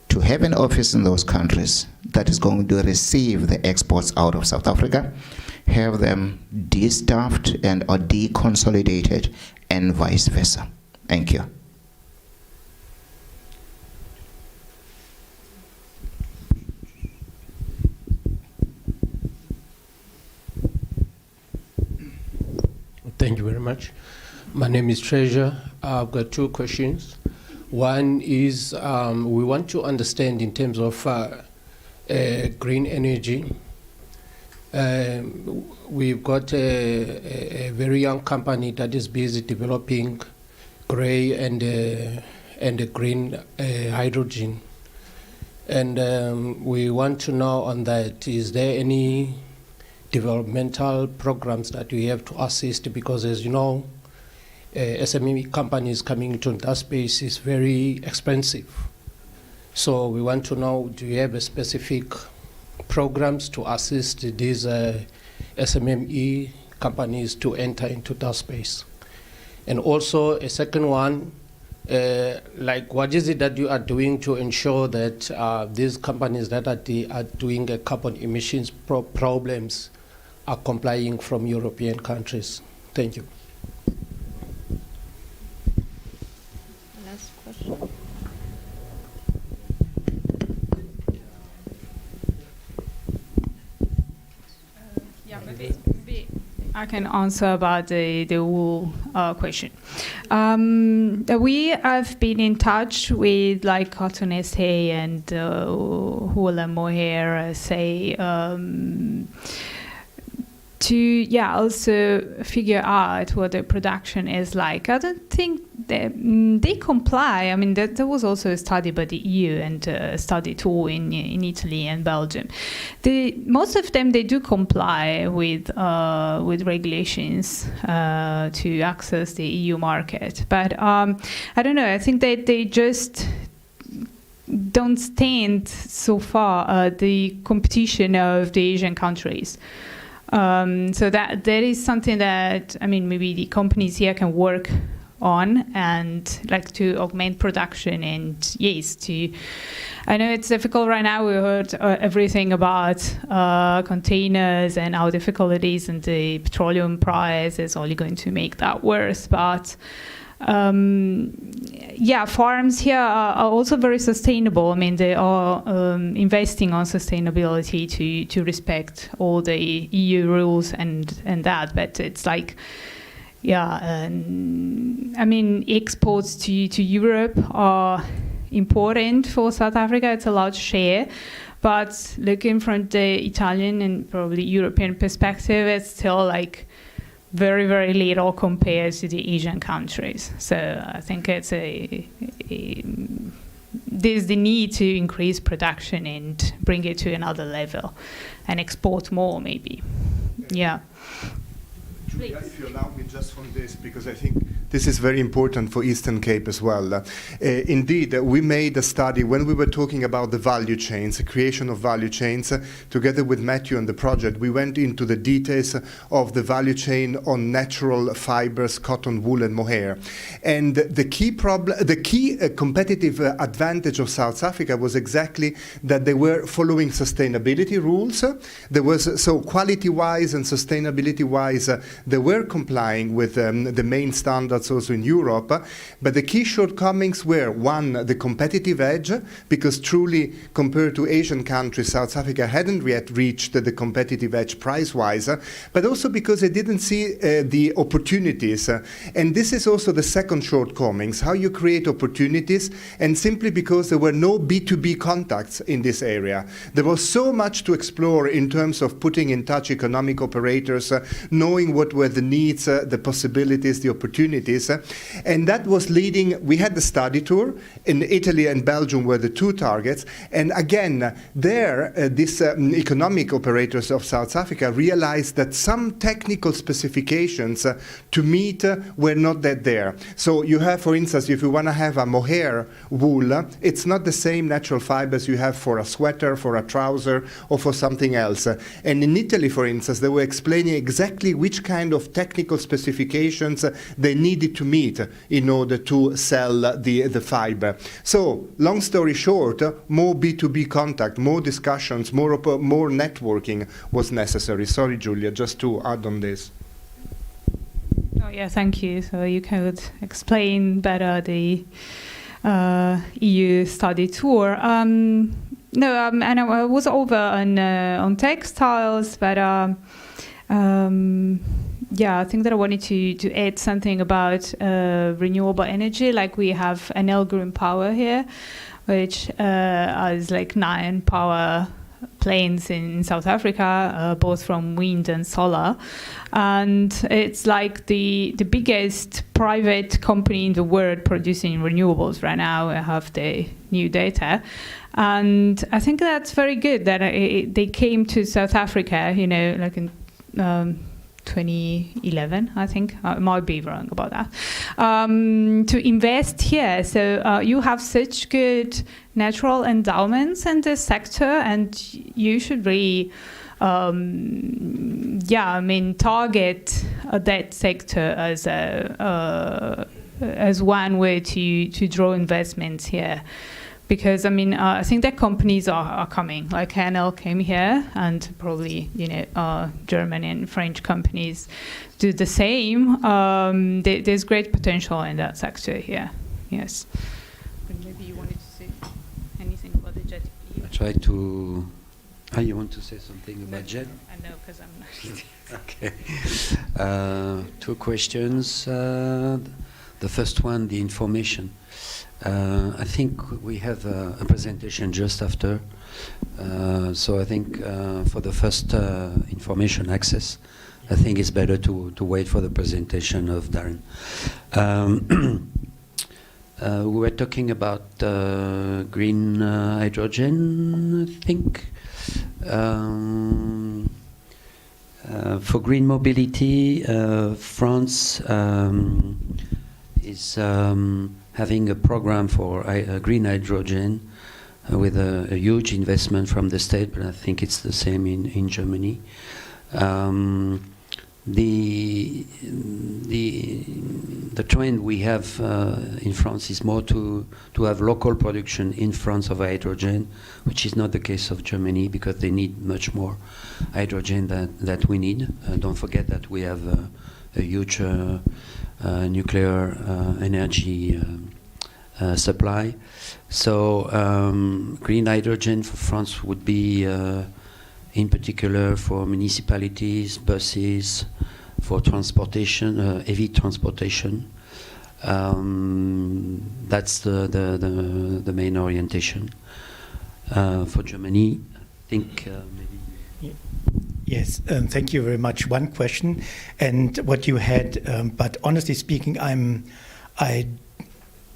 to have an office in those countries that is going to receive the exports out of South Africa, have them de-staffed and or deconsolidated, and vice versa? Thank you. Thank you very much. My name is Treasure. I've got two questions. One is we want to understand in terms of green energy. We've got a very young company that is busy developing gray and a green hydrogen. And we want to know on that, is there any developmental programs that we have to assist? Because as you know, SME companies coming into that space is very expensive. So we want to know, do you have a specific programs to assist these SME companies to enter into that space? And also a second one, like what is it that you are doing to ensure that these companies that are doing carbon emissions problems are complying from European countries? Thank you. Last question. Yeah, maybe I can answer about the wool question. We have been in touch with like Cotton SA and Wool and Mohair, say, to also figure out what the production is like. I don't think they comply. I mean, there was also a study by the EU and a study too in Italy and Belgium. Most of them, they do comply with regulations to access the EU market. But I don't know. I think they just don't stand so far the competition of the Asian countries. So that is something that, I mean, maybe the companies here can work on and like to augment production. And yes, I know it's difficult right now. We heard everything about containers and how difficult it is, and the petroleum price is only going to make that worse. But farms here are also very sustainable. I mean, they are investing on sustainability to respect all the EU rules and that. But it's like, I mean, exports to Europe are important for South Africa. It's a large share. But looking from the Italian and probably European perspective, it's still like very, very little compared to the Asian countries. So I think it's there's the need to increase production and bring it to another level and export more, maybe. Yeah. Julia, if you allow me just on this, because I think this is very important for Eastern Cape as well. Indeed, we made a study when we were talking about the value chains, the creation of value chains. Together with Matthew and the project, we went into the details of the value chain on natural fibers, cotton, wool, and mohair. And the key competitive advantage of South Africa was exactly that they were following sustainability rules. There was, so quality-wise and sustainability-wise, they were complying with the main standards also in Europe. But the key shortcomings were, one, the competitive edge, because truly, compared to Asian countries, South Africa hadn't yet reached the competitive edge price-wise, but also because they didn't see the opportunities. And this is also the second shortcomings, how you create opportunities, and simply because there were no B2B contacts in this area. There was so much to explore in terms of putting in touch economic operators, knowing what were the needs, the possibilities, the opportunities. And that was leading, we had the study tour, in Italy and Belgium were the two targets. And again, there, these economic operators of South Africa realized that some technical specifications to meet were not that there. So you have, for instance, if you want to have a mohair wool, it's not the same natural fibers you have for a sweater, for a trouser, or for something else. And in Italy, for instance, they were explaining exactly which kind of technical specifications they needed to meet in order to sell the fiber. So, long story short, more B2B contact, more discussions, more networking was necessary. Sorry, Julia, just to add on this. Oh yeah, thank you. So you could explain better the EU study tour. No, and I was over on textiles, but yeah, I think that I wanted to add something about renewable energy. Like we have Enel Green Power here, which has like 9 power plants in South Africa, both from wind and solar, and it's like the biggest private company in the world producing renewables right now. I have the new data, and I think that's very good that they came to South Africa, you know, like in 2011, I think. I might be wrong about that, to invest here. So you have such good natural endowments in this sector, and you should really, target that sector as one way to draw investments here. Because I think that companies are coming. Like Enel came here, and probably German and French companies do the same. There's great potential in that sector here. Yes. But maybe you wanted to say anything about the jet? I try to. You want to say something about jet? I know, because I'm not. Okay. 2 questions. The first one, the information. I think we have a presentation just after, so I think for the first information access, I think it's better to wait for the presentation of Darren. We were talking about green hydrogen, I think. For green mobility, France is having a program for green hydrogen with a huge investment from the state, but I think it's the same in Germany. The trend we have in France is more to have local production in France of hydrogen, which is not the case of Germany, because they need much more hydrogen that we need. Don't forget that we have a huge nuclear energy supply. So green hydrogen for France would be in particular for municipalities, buses, for transportation, heavy transportation. That's the main orientation for Germany. I think maybe. Yes, thank you very much. One question, and what you had, but honestly speaking, I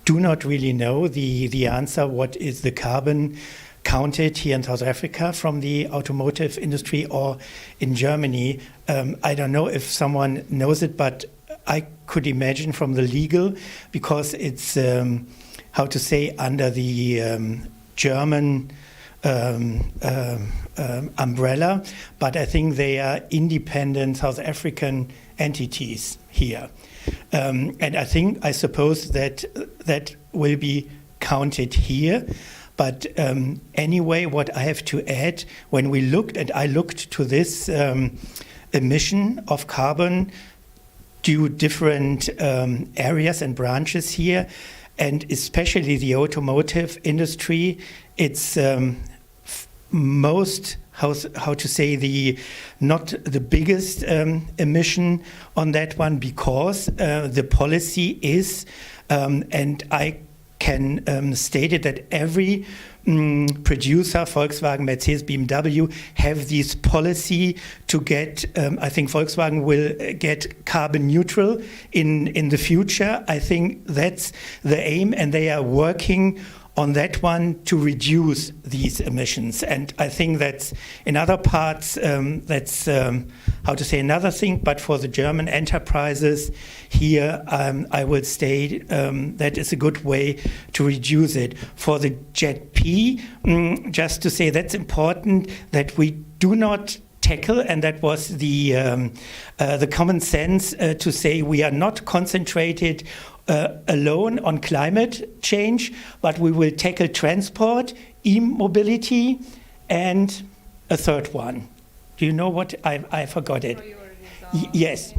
do not really know the answer. What is the carbon counted here in South Africa from the automotive industry or in Germany? I don't know if someone knows it, but I could imagine from the legal, because it's, how to say, under the German umbrella, but I think they are independent South African entities here. And I suppose that that will be counted here. But anyway, what I have to add, when we looked, and I looked to this emission of carbon to different areas and branches here, and especially the automotive industry, it's most, how to say, not the biggest emission on that one, because the policy is, and I can state it, that every producer, Volkswagen, Mercedes, BMW, have this policy to get, I think Volkswagen will get carbon neutral in the future. I think that's the aim, and they are working on that one to reduce these emissions. And I think that's in other parts, that's how to say, another thing, but for the German enterprises here, I would state that is a good way to reduce it. For the Jet P, just to say that's important, that we do not tackle, and that was the common sense to say we are not concentrated alone on climate change, but we will tackle transport, e-mobility, and a third one. Do you know what? I forgot it. Yes.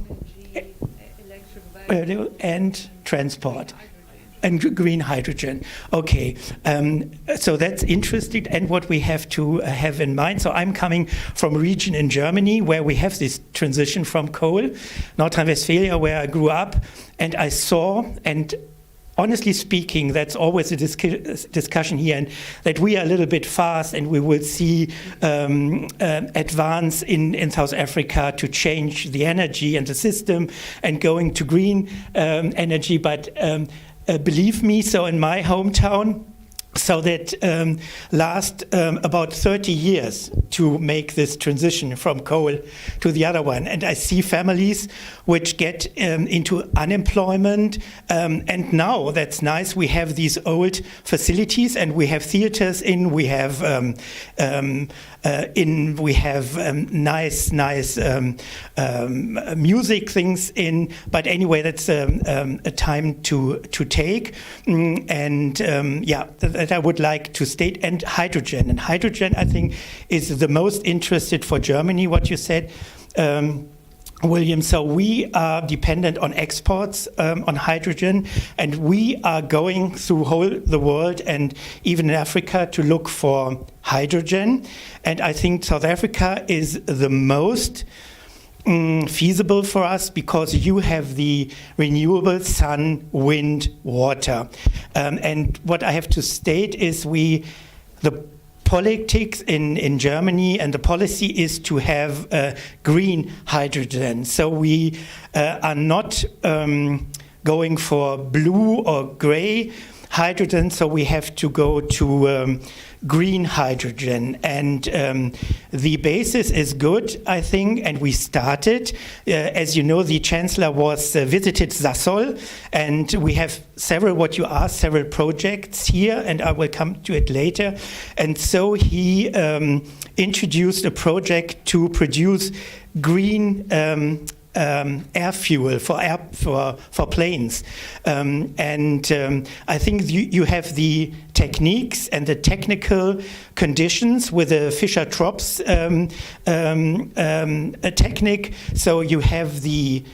And transport. And green hydrogen. Okay, so that's interesting, and what we have to have in mind. So I'm coming from a region in Germany where we have this transition from coal, North Rhine-Westphalia, where I grew up, and I saw, and honestly speaking, that's always a discussion here, and that we are a little bit fast, and we will see advance in South Africa to change the energy and the system and going to green energy, but believe me, so in my hometown, so that last about 30 years to make this transition from coal to the other one. And I see families which get into unemployment, and now that's nice, we have these old facilities, and we have theaters in, we have nice music things in, but anyway, that's a time to take, and yeah, that I would like to state. And hydrogen, I think, is the most interested for Germany, what you said, William. So we are dependent on exports on hydrogen, and we are going through the world and even in Africa to look for hydrogen. And I think South Africa is the most feasible for us, because you have the renewable sun, wind, water. And what I have to state is the politics in Germany and the policy is to have green hydrogen. So we are not going for blue or gray hydrogen, so we have to go to green hydrogen. And the basis is good, I think, and we started. As you know, the Chancellor visited Sasol, and we have several projects here, and I will come to it later. And so he introduced a project to produce green air fuel for planes, and I think you have the techniques and the technical conditions with the Fischer-Tropsch technique. So you have the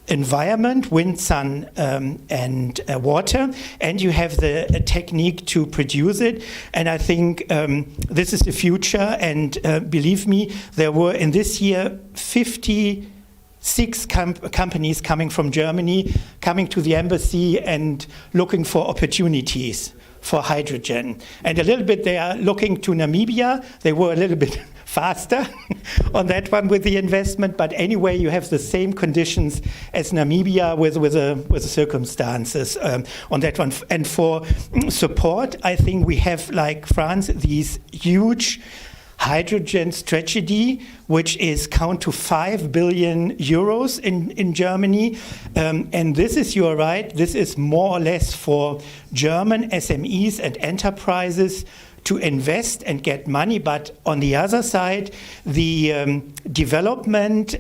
environment, wind, sun, and water, and you have the technique to produce it. And I think this is the future. And believe me, there were in this year 56 companies coming from Germany, coming to the embassy and looking for opportunities for hydrogen. And a little bit they are looking to Namibia. They were a little bit faster on that one with the investment, but anyway, you have the same conditions as Namibia with the circumstances on that one. And for support, I think we have, like France, these huge hydrogen strategy, which is count to 5 billion euros in Germany. And this is, you're right, this is more or less for German SMEs and enterprises to invest and get money. But on the other side, the development,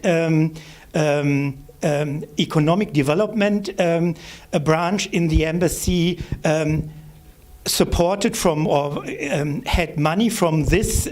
economic development branch in the embassy supported from or had money from this